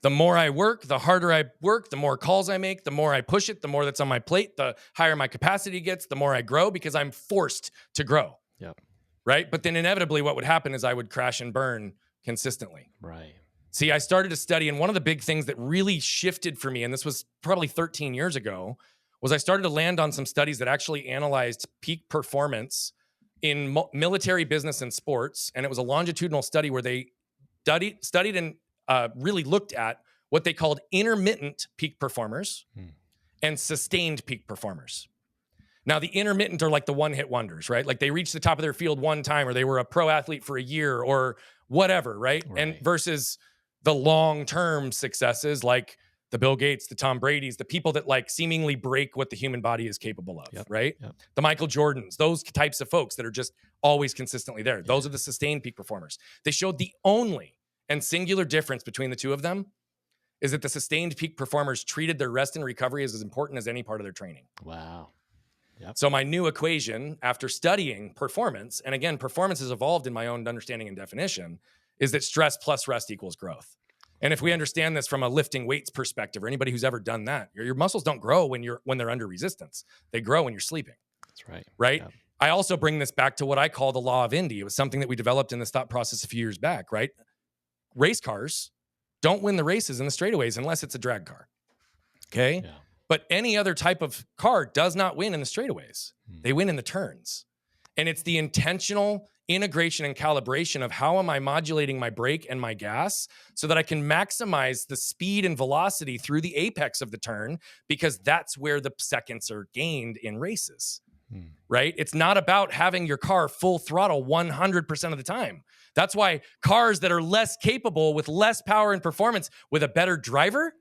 The more I work, the harder I work, the more calls I make, the more I push it, the more that's on my plate, the higher my capacity gets, the more I grow because I'm forced to grow. Yep. Right. But then inevitably, what would happen is I would crash and burn consistently. Right. See, I started to study, and one of the big things that really shifted for me, and this was probably 13 years ago, was I started to land on some studies that actually analyzed peak performance in military, business, and sports. And it was a longitudinal study where they studied and really looked at what they called intermittent peak performers Mm, and sustained peak performers. Now, the intermittent are like the one hit wonders, right? Like they reached the top of their field one time, or they were a pro athlete for a year, or whatever, right? And right. versus the long term successes like the Bill Gates, the Tom Brady's, the people that like seemingly break what the human body is capable of, Yep. right? Yep. The Michael Jordans, those types of folks that are just always consistently there. Yeah. Those are the sustained peak performers. They showed the only and singular difference between the two of them is that the sustained peak performers treated their rest and recovery as important as any part of their training. Wow. Yep. So my new equation after studying performance, and again, performance has evolved in my own understanding and definition, is that stress plus rest equals growth. And if we Wow. understand this from a lifting weights perspective, or anybody who's ever done that, your muscles don't grow when they're under resistance. They grow when you're sleeping, That's right. right? Yep. I also bring this back to what I call the law of Indy. It was something that we developed in this thought process a few years back, right? Race cars don't win the races in the straightaways unless it's a drag car. Okay. Yeah. But any other type of car does not win in the straightaways. Mm, They win in the turns. And it's the intentional integration and calibration of how am I modulating my brake and my gas so that I can maximize the speed and velocity through the apex of the turn, because that's where the seconds are gained in races, mm, right? It's not about having your car full throttle 100% of the time. That's why cars that are less capable with less power and performance with a better driver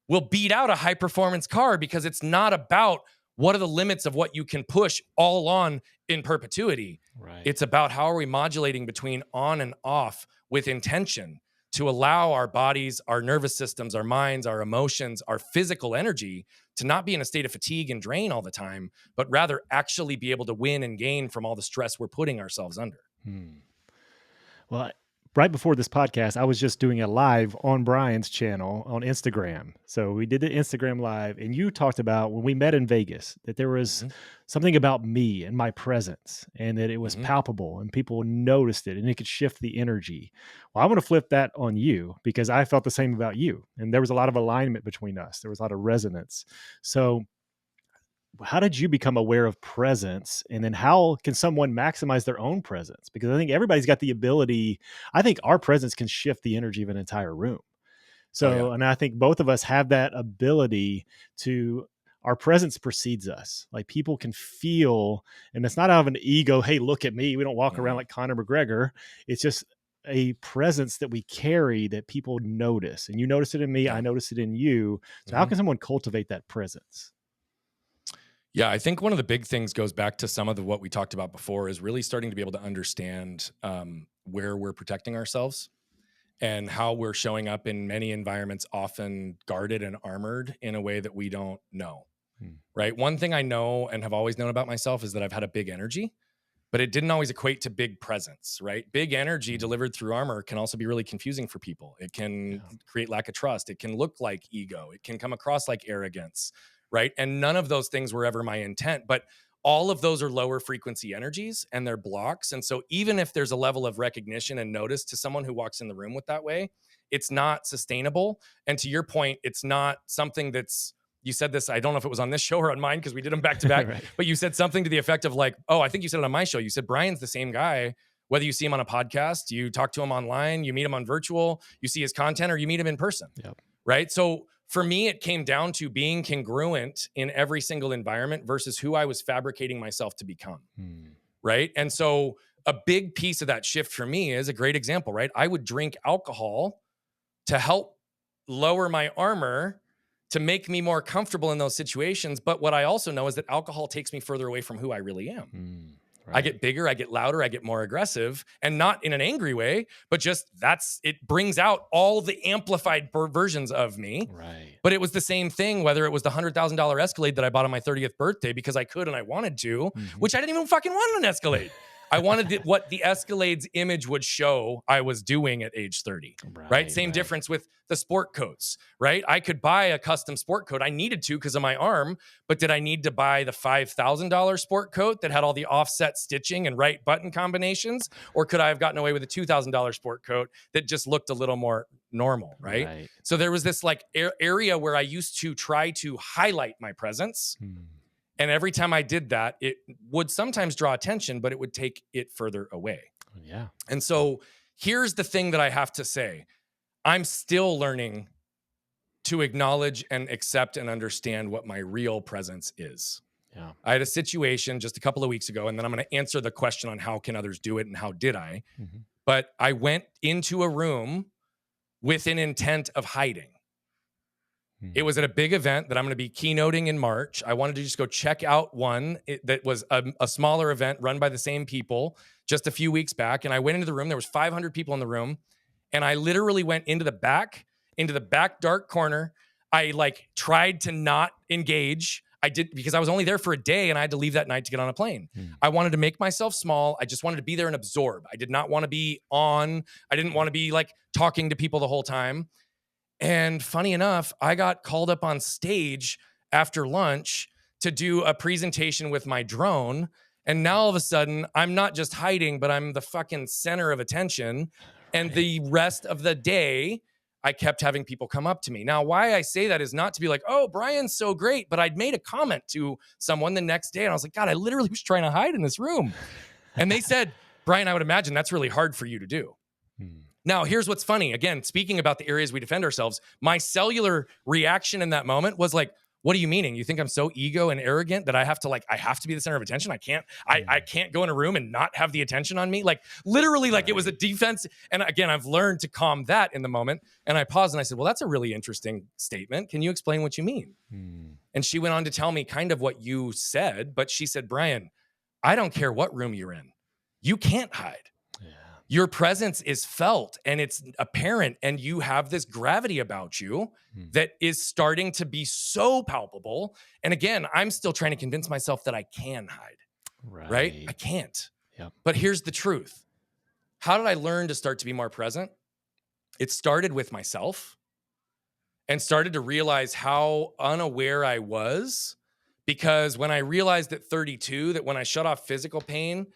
will beat out a high performance car, because it's not about what are the limits of what you can push all on in perpetuity. right. It's about how are we modulating between on and off with intention to allow our bodies, our nervous systems, our minds, our emotions, our physical energy to not be in a state of fatigue and drain all the time, but rather actually be able to win and gain from all the stress we're putting ourselves under. Hmm. Well, right before this podcast, I was just doing a live on Brian's channel on Instagram. So we did the Instagram live, and you talked about when we met in Vegas that there was Mm-hmm. something about me and my presence, and that it was Mm-hmm. palpable and people noticed it and it could shift the energy. Well, I want to flip that on you because I felt the same about you. And there was a lot of alignment between us, there was a lot of resonance. So, how did you become aware of presence, and then how can someone maximize their own presence? Because I think everybody's got the ability. I think our presence can shift the energy of an entire room. Oh yeah. So, and I think both of us have that ability to, our presence precedes us. Like people can feel, and it's not out of an ego, hey, look at me. We don't walk around Mhm. like Conor McGregor. It's just a presence that we carry that people notice. And you notice it in me, I Yeah. notice it in you. So how Mhm. can someone cultivate that presence? Yeah, I think one of the big things goes back to some of what we talked about before is really starting to be able to understand where we're protecting ourselves and how we're showing up in many environments, often guarded and armored in a way that we don't know. Hmm. Right. One thing I know and have always known about myself is that I've had a big energy, but it didn't always equate to big presence, right? Big energy Hmm. delivered through armor can also be really confusing for people. It can Yeah. create lack of trust. It can look like ego. It can come across like arrogance, right? And none of those things were ever my intent, but all of those are lower frequency energies and they're blocks. And so even if there's a level of recognition and notice to someone who walks in the room with that way, it's not sustainable. And to your point, it's not something that's, you said this, I don't know if it was on this show or on mine because we did them back to back, Right. but you said something to the effect of like, oh, I think you said it on my show. You said Brian's the same guy, whether you see him on a podcast, you talk to him online, you meet him on virtual, you see his content, or you meet him in person. Yep. Right. So for me, it came down to being congruent in every single environment versus who I was fabricating myself to become. Hmm. Right. And so a big piece of that shift for me is a great example, right? I would drink alcohol to help lower my armor to make me more comfortable in those situations. But what I also know is that alcohol takes me further away from who I really am. Hmm. I Right. get bigger, I get louder, I get more aggressive, and not in an angry way, but just it brings out all the amplified versions of me. Right. But it was the same thing, whether it was the $100,000 Escalade that I bought on my 30th birthday because I could and I wanted to, Hmm. which I didn't even fucking want an Escalade. I wanted what the Escalade's image would show I was doing at age 30, right? Right. Same Right. difference with the sport coats, right? I could buy a custom sport coat. I needed to because of my arm, but did I need to buy the $5,000 sport coat that had all the offset stitching and right button combinations? Or could I have gotten away with a $2,000 sport coat that just looked a little more normal, right? Right. So there was this like area where I used to try to highlight my presence. Hmm. And every time I did that, it would sometimes draw attention, but it would take it further away. Yeah. And so here's the thing that I have to say. I'm still learning to acknowledge and accept and understand what my real presence is. Yeah. I had a situation just a couple of weeks ago, and then I'm going to answer the question on how can others do it and how did I. Hmm. But I went into a room with an intent of hiding. It was at a big event that I'm going to be keynoting in March. I wanted to just go check out one that was a smaller event run by the same people just a few weeks back. And I went into the room. There was 500 people in the room. And I literally went into the back dark corner. I like tried to not engage. I did because I was only there for a day and I had to leave that night to get on a plane. Hmm. I wanted to make myself small. I just wanted to be there and absorb. I did not want to be on. I didn't want to be like talking to people the whole time. And funny enough, I got called up on stage after lunch to do a presentation with my drone. And now all of a sudden, I'm not just hiding, but I'm the fucking center of attention. And Right. the rest of the day, I kept having people come up to me. Now, why I say that is not to be like, oh, Brian's so great. But I'd made a comment to someone the next day and I was like, God, I literally was trying to hide in this room. And they said, Brian, I would imagine that's really hard for you to do. Hmm. Now, here's what's funny. Again, speaking about the areas we defend ourselves, my cellular reaction in that moment was like, what are you meaning? You think I'm so ego and arrogant that I have to be the center of attention? I can't go in a room and not have the attention on me. Like literally, like it was a defense. And again, I've learned to calm that in the moment. And I paused and I said, well, that's a really interesting statement. Can you explain what you mean? Hmm. And she went on to tell me kind of what you said, but she said, Brian, I don't care what room you're in. You can't hide. Yeah. Your presence is felt and it's apparent, and you have this gravity about you that is starting to be so palpable. And again, I'm still trying to convince myself that I can hide, right? I Right. can't. Yep. But here's the truth. How did I learn to start to be more present? It started with myself and started to realize how unaware I was, because when I realized at 32 that when I shut off physical pain,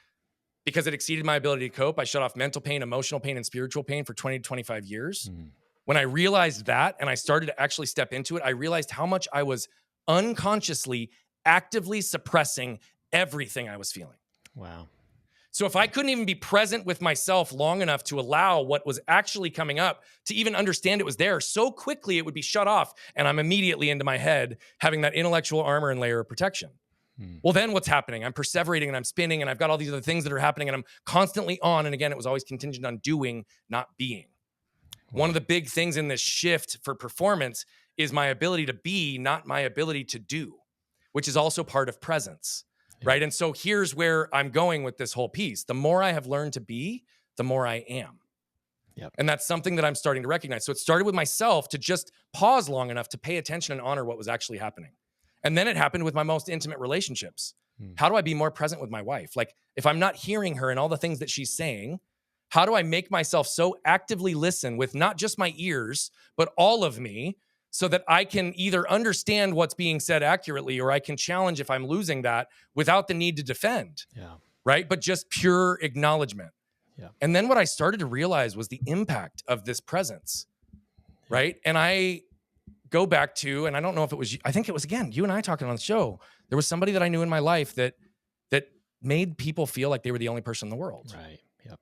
because it exceeded my ability to cope, I shut off mental pain, emotional pain, and spiritual pain for 20 to 25 years. Hmm. When I realized that and I started to actually step into it, I realized how much I was unconsciously, actively suppressing everything I was feeling. Wow. So if I couldn't even be present with myself long enough to allow what was actually coming up to even understand it was there, so quickly it would be shut off. And I'm immediately into my head having that intellectual armor and layer of protection. Well, then what's happening? I'm perseverating and I'm spinning and I've got all these other things that are happening and I'm constantly on. And again, it was always contingent on doing, not being. One of the big things in this shift for performance is my ability to be, not my ability to do, which is also part of presence, right? And so here's where I'm going with this whole piece. The more I have learned to be, the more I am. Yep. And that's something that I'm starting to recognize. So it started with myself to just pause long enough to pay attention and honor what was actually happening. And then it happened with my most intimate relationships. How do I be more present with my wife? Like, if I'm not hearing her and all the things that she's saying, how do I make myself so actively listen with not just my ears, but all of me, so that I can either understand what's being said accurately or I can challenge if I'm losing that without the need to defend, right? But just pure acknowledgement. And then what I started to realize was the impact of this presence, right? And I go back to, and I don't know if it was, I think it was, again, you and I talking on the show. There was somebody that I knew in my life that made people feel like they were the only person in the world. Right. Yep.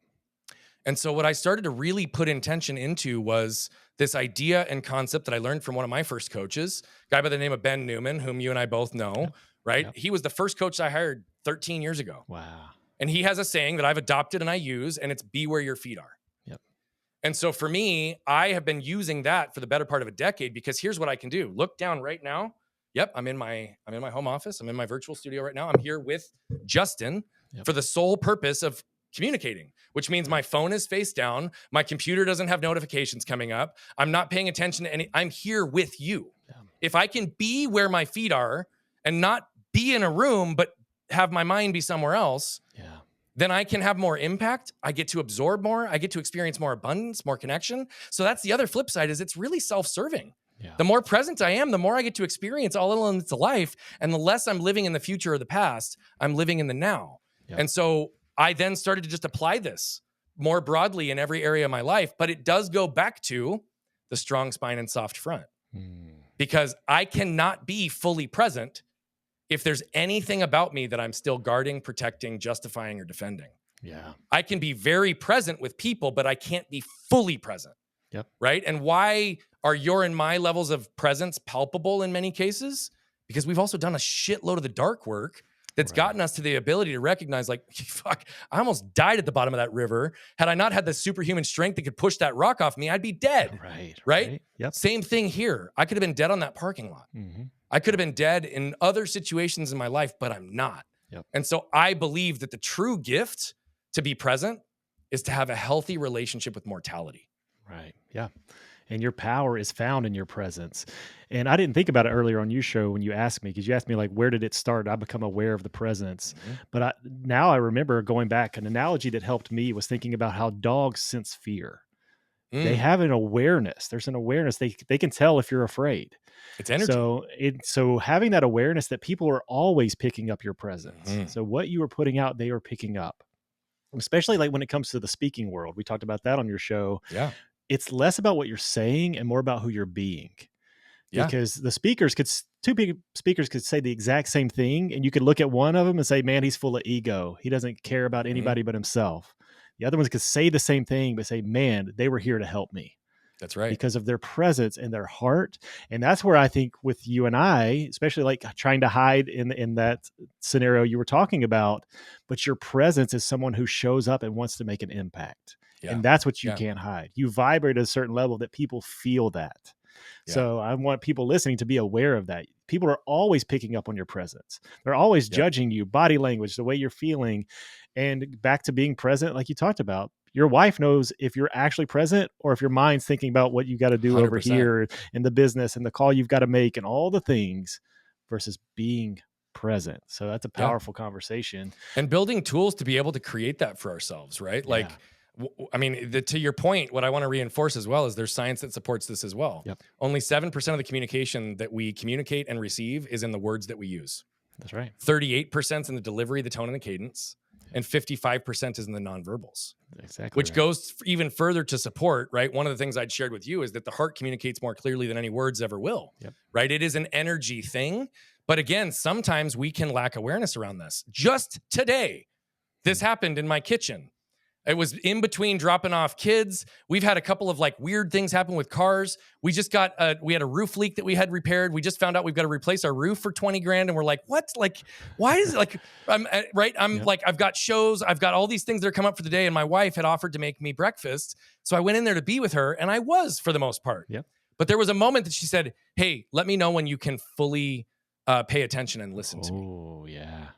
And so what I started to really put intention into was this idea and concept that I learned from one of my first coaches, a guy by the name of Ben Newman, whom you and I both know, right? Yep. He was the first coach I hired 13 years ago. Wow. And he has a saying that I've adopted and I use, and it's be where your feet are. Yep. And so for me, I have been using that for the better part of a decade, because here's what I can do. Look down right now. Yep, I'm in my home office. I'm in my virtual studio right now. I'm here with Justin for the sole purpose of communicating, which means my phone is face down. My computer doesn't have notifications coming up. I'm not paying attention to any. I'm here with you. Yeah. If I can be where my feet are and not be in a room, but have my mind be somewhere else, then I can have more impact. I get to absorb more. I get to experience more abundance, more connection. So that's the other flip side, is it's really self-serving. Yeah. The more present I am, the more I get to experience all elements of life, and the less I'm living in the future or the past, I'm living in the now. Yeah. And so I then started to just apply this more broadly in every area of my life, but it does go back to the strong spine and soft front, because I cannot be fully present if there's anything about me that I'm still guarding, protecting, justifying, or defending. Yeah. I can be very present with people, but I can't be fully present. Yep. Right? And why are your and my levels of presence palpable in many cases? Because we've also done a shitload of the dark work that's gotten us to the ability to recognize, like, fuck, I almost died at the bottom of that river. Had I not had the superhuman strength that could push that rock off me, I'd be dead. Right? Yep. Same thing here. I could have been dead on that parking lot. Mm-hmm. I could have been dead in other situations in my life, but I'm not. Yep. And so I believe that the true gift to be present is to have a healthy relationship with mortality. Right. Yeah. And your power is found in your presence. And I didn't think about it earlier on your show when you asked me, because you asked me, like, where did it start? I become aware of the presence. Mm-hmm. But now I remember going back, an analogy that helped me was thinking about how dogs sense fear. They have an awareness. There's an awareness. They can tell if you're afraid. It's energy. So having that awareness that people are always picking up your presence. Mm-hmm. So what you are putting out, they are picking up. Especially like when it comes to the speaking world. We talked about that on your show. Yeah. It's less about what you're saying and more about who you're being. Yeah. Because two big speakers could say the exact same thing, and you could look at one of them and say, man, he's full of ego. He doesn't care about anybody but himself. The other ones could say the same thing, but say, man, they were here to help me. That's right. Because of their presence and their heart. And that's where I think with you and I, especially like trying to hide in that scenario you were talking about, but your presence is someone who shows up and wants to make an impact. Yeah. And that's what you can't hide. You vibrate at a certain level that people feel that. Yeah. So I want people listening to be aware of that. People are always picking up on your presence. They're always judging you, body language, the way you're feeling. And back to being present, like you talked about, your wife knows if you're actually present or if your mind's thinking about what you got to do 100%. Over here in the business and the call you've got to make and all the things versus being present. So that's a powerful conversation. And building tools to be able to create that for ourselves, right? Yeah. Like, I mean, to your point, what I want to reinforce as well is there's science that supports this as well. Yep. Only 7% of the communication that we communicate and receive is in the words that we use. That's right. 38% is in the delivery, the tone, and the cadence. And 55% is in the nonverbals. Exactly. Which goes even further to support, right? One of the things I'd shared with you is that the heart communicates more clearly than any words ever will, right? It is an energy thing. But again, sometimes we can lack awareness around this. Just today, This happened in my kitchen. It was in between dropping off kids. We've had a couple of like weird things happen with cars. We just got we had a roof leak that we had repaired. We just found out we've got to replace our roof for 20 grand. And we're like, what? Like, why is it like, right? I'm like, I've got shows. I've got all these things that are coming up for the day. And my wife had offered to make me breakfast. So I went in there to be with her, and I was for the most part. Yep. But there was a moment that she said, hey, let me know when you can fully pay attention and listen to me. Oh, yeah.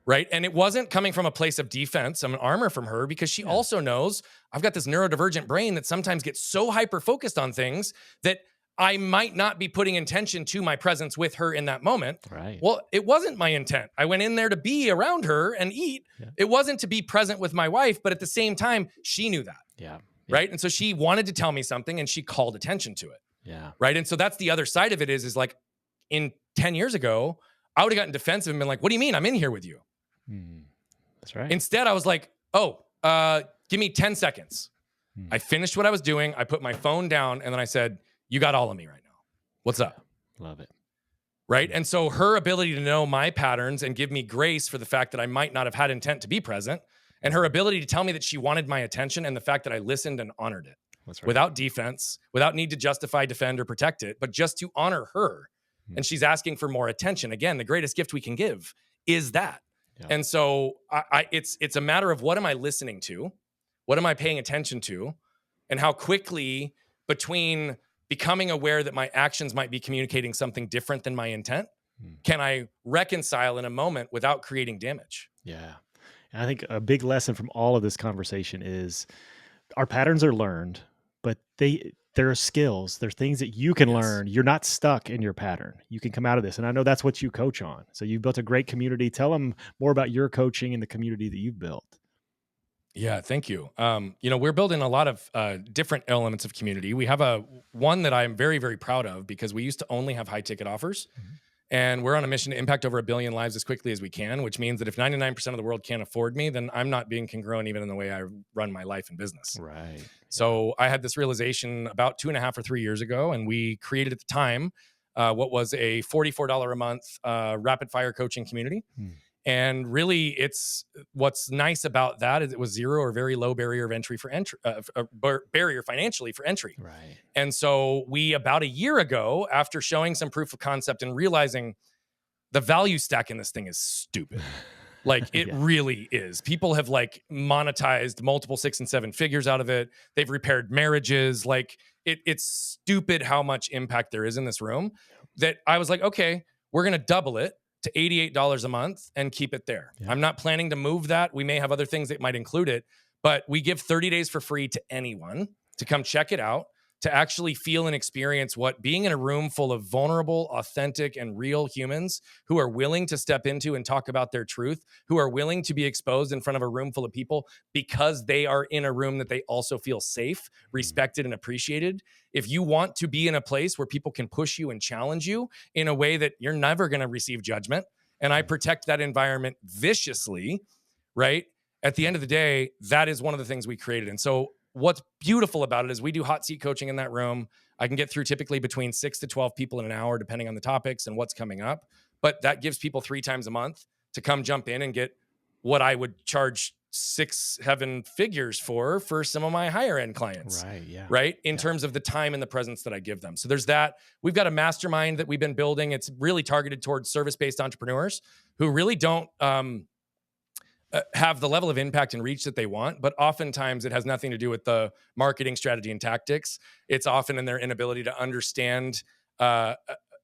Right. And it wasn't coming from a place of defense. I'm an armor from her, because she also knows I've got this neurodivergent brain that sometimes gets so hyper focused on things that I might not be putting intention to my presence with her in that moment. Right. Well, it wasn't my intent. I went in there to be around her and eat. Yeah. It wasn't to be present with my wife, but at the same time, she knew that. Yeah. Right. And so she wanted to tell me something, and she called attention to it. Yeah. Right. And so that's the other side of it is like in 10 years ago, I would have gotten defensive and been like, what do you mean? I'm in here with you. That's right. Instead, I was like, give me 10 seconds. I finished what I was doing. I put my phone down, and then I said, you got all of me right now. What's up? Love it. Right. And so her ability to know my patterns and give me grace for the fact that I might not have had intent to be present, and her ability to tell me that she wanted my attention, and the fact that I listened and honored it. That's right. Without defense, without need to justify, defend, or protect it, but just to honor her. And she's asking for more attention. Again, the greatest gift we can give is that. Yeah. And so it's a matter of, what am I listening to? What am I paying attention to? And how quickly, between becoming aware that my actions might be communicating something different than my intent, can I reconcile in a moment without creating damage? Yeah. And I think a big lesson from all of this conversation is our patterns are learned, but there are skills. There are things that you can learn. You're not stuck in your pattern. You can come out of this. And I know that's what you coach on. So you've built a great community. Tell them more about your coaching and the community that you've built. Yeah, thank you. We're building a lot of different elements of community. We have one that I'm very, very proud of, because we used to only have high ticket offers. And we're on a mission to impact over 1 billion lives as quickly as we can, which means that if 99% of the world can't afford me, then I'm not being congruent even in the way I run my life and business. Right. So I had this realization about 2.5 or 3 years ago, and we created at the time what was a $44 a month rapid fire coaching community. And really, what's nice about that is it was zero or very low barrier of entry barrier financially for entry. Right. And so we, about a year ago, after showing some proof of concept and realizing the value stack in this thing is stupid. Like it really is. People have like monetized multiple 6 and 7 figures out of it. They've repaired marriages. Like it's stupid how much impact there is in this room, that I was like, okay, we're going to double it to $88 a month and keep it there. Yeah. I'm not planning to move that. We may have other things that might include it, but we give 30 days for free to anyone to come check it out, to actually feel and experience what being in a room full of vulnerable, authentic, and real humans who are willing to step into and talk about their truth, who are willing to be exposed in front of a room full of people because they are in a room that they also feel safe, respected, and appreciated. If you want to be in a place where people can push you and challenge you in a way that you're never going to receive judgment, and I protect that environment viciously, right? At the end of the day, that is one of the things we created. And so what's beautiful about it is we do hot seat coaching in that room. I can get through typically between 6 to 12 people in an hour, depending on the topics and what's coming up. But that gives people 3 times a month to come jump in and get what I would charge 6, 7 figures for some of my higher end clients. Right. Yeah. Right. In terms of the time and the presence that I give them. So there's that. We've got a mastermind that we've been building. It's really targeted towards service-based entrepreneurs who really don't, have the level of impact and reach that they want, but oftentimes it has nothing to do with the marketing strategy and tactics. It's often in their inability to understand,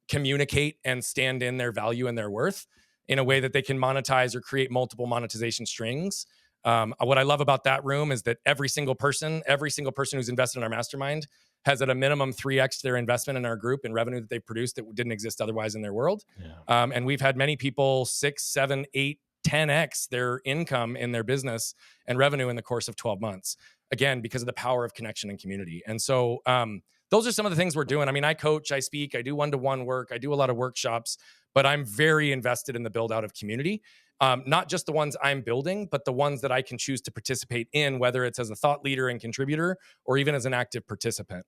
communicate, and stand in their value and their worth in a way that they can monetize or create multiple monetization strings. What I love about that room is that every single person who's invested in our mastermind has at a minimum 3x their investment in our group in revenue that they've produced that didn't exist otherwise in their world. Yeah. And we've had many people 6, 7, 8, 10x their income in their business and revenue in the course of 12 months. Again, because of the power of connection and community. And so those are some of the things we're doing. I mean, I coach, I speak, I do one-to-one work, I do a lot of workshops, but I'm very invested in the build out of community. Not just the ones I'm building, but the ones that I can choose to participate in, whether it's as a thought leader and contributor or even as an active participant.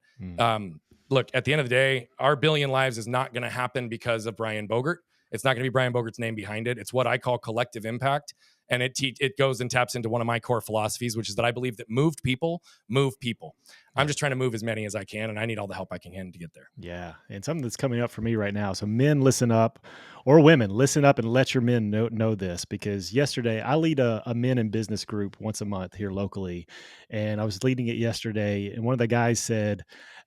Look, at the end of the day, our 1 billion lives is not going to happen because of Brian Bogert. It's not going to be Brian Bogert's name behind it. It's what I call collective impact. And it goes and taps into one of my core philosophies, which is that I believe that moved people move people. I'm Yeah. just trying to move as many as I can, and I need all the help I can get to get there. Yeah. And something that's coming up for me right now. So men, listen up, or women, listen up and let your men know this, because yesterday I lead a men in business group once a month here locally. And I was leading it yesterday. And one of the guys said,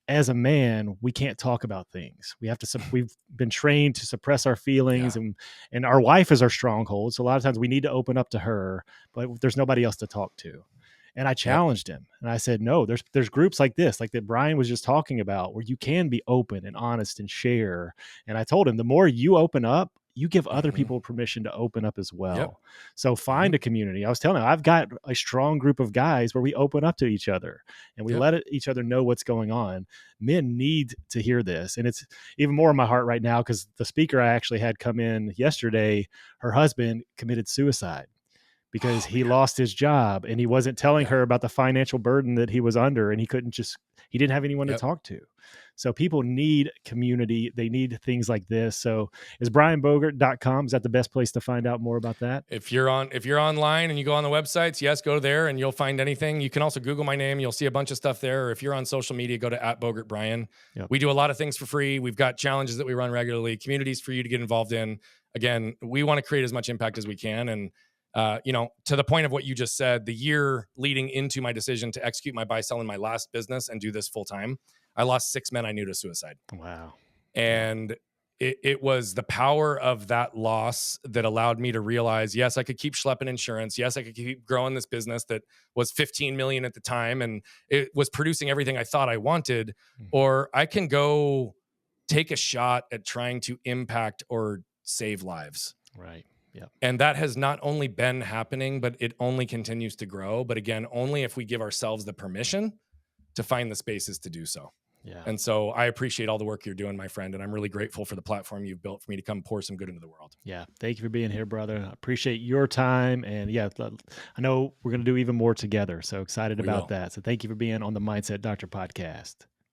as a man, we can't talk about things. We have to, we've been trained to suppress our feelings, Yeah. and our wife is our stronghold. So a lot of times we need to open up to her, but there's nobody else to talk to. And I Yep. challenged him and I said, no, there's groups like this, like that Brian was just talking about, where you can be open and honest and share. And I told him, the more you open up, you give other Hmm. people permission to open up as Yep. well. So Hmm. find a community. I was telling him, I've got a strong group of guys where we open up to each other and we Yep. let each other know what's going on. Men need to hear this. And it's even more in my heart right now because the speaker I actually had come in yesterday, her husband committed suicide because Oh he man. lost his job and he wasn't telling Yeah. her about the financial burden that he was under, and he didn't have anyone to Yep. talk to. So people need community. They need things like this. So is brianbogert.com, is that the best place to find out more about that? If you're online and you go on the websites, yes, go there and you'll find anything. You can also Google my name. You'll see a bunch of stuff there. Or if you're on social media, go to @BogertBrian. Yep. We do a lot of things for free. We've got challenges that we run regularly, communities for you to get involved in. Again, we want to create as much impact as we can. And to the point of what you just said, the year leading into my decision to execute my buy sell in my last business and do this full time, I lost 6 men I knew to suicide. Wow. Yeah. And it was the power of that loss that allowed me to realize, yes, I could keep schlepping insurance. Yes, I could keep growing this business that was 15 million at the time and it was producing everything I thought I wanted. Mhm. Or I can go take a shot at trying to impact or save lives. Right. Yep. And that has not only been happening, but it only continues to grow. But again, only if we give ourselves the permission to find the spaces to do so. Yeah. And so I appreciate all the work you're doing, my friend. And I'm really grateful for the platform you've built for me to come pour some good into the world. Yeah. Thank you for being here, brother. I appreciate your time. And yeah, I know we're going to do even more together. So excited We about will. that. So thank you for being on the Mindset Doctor podcast.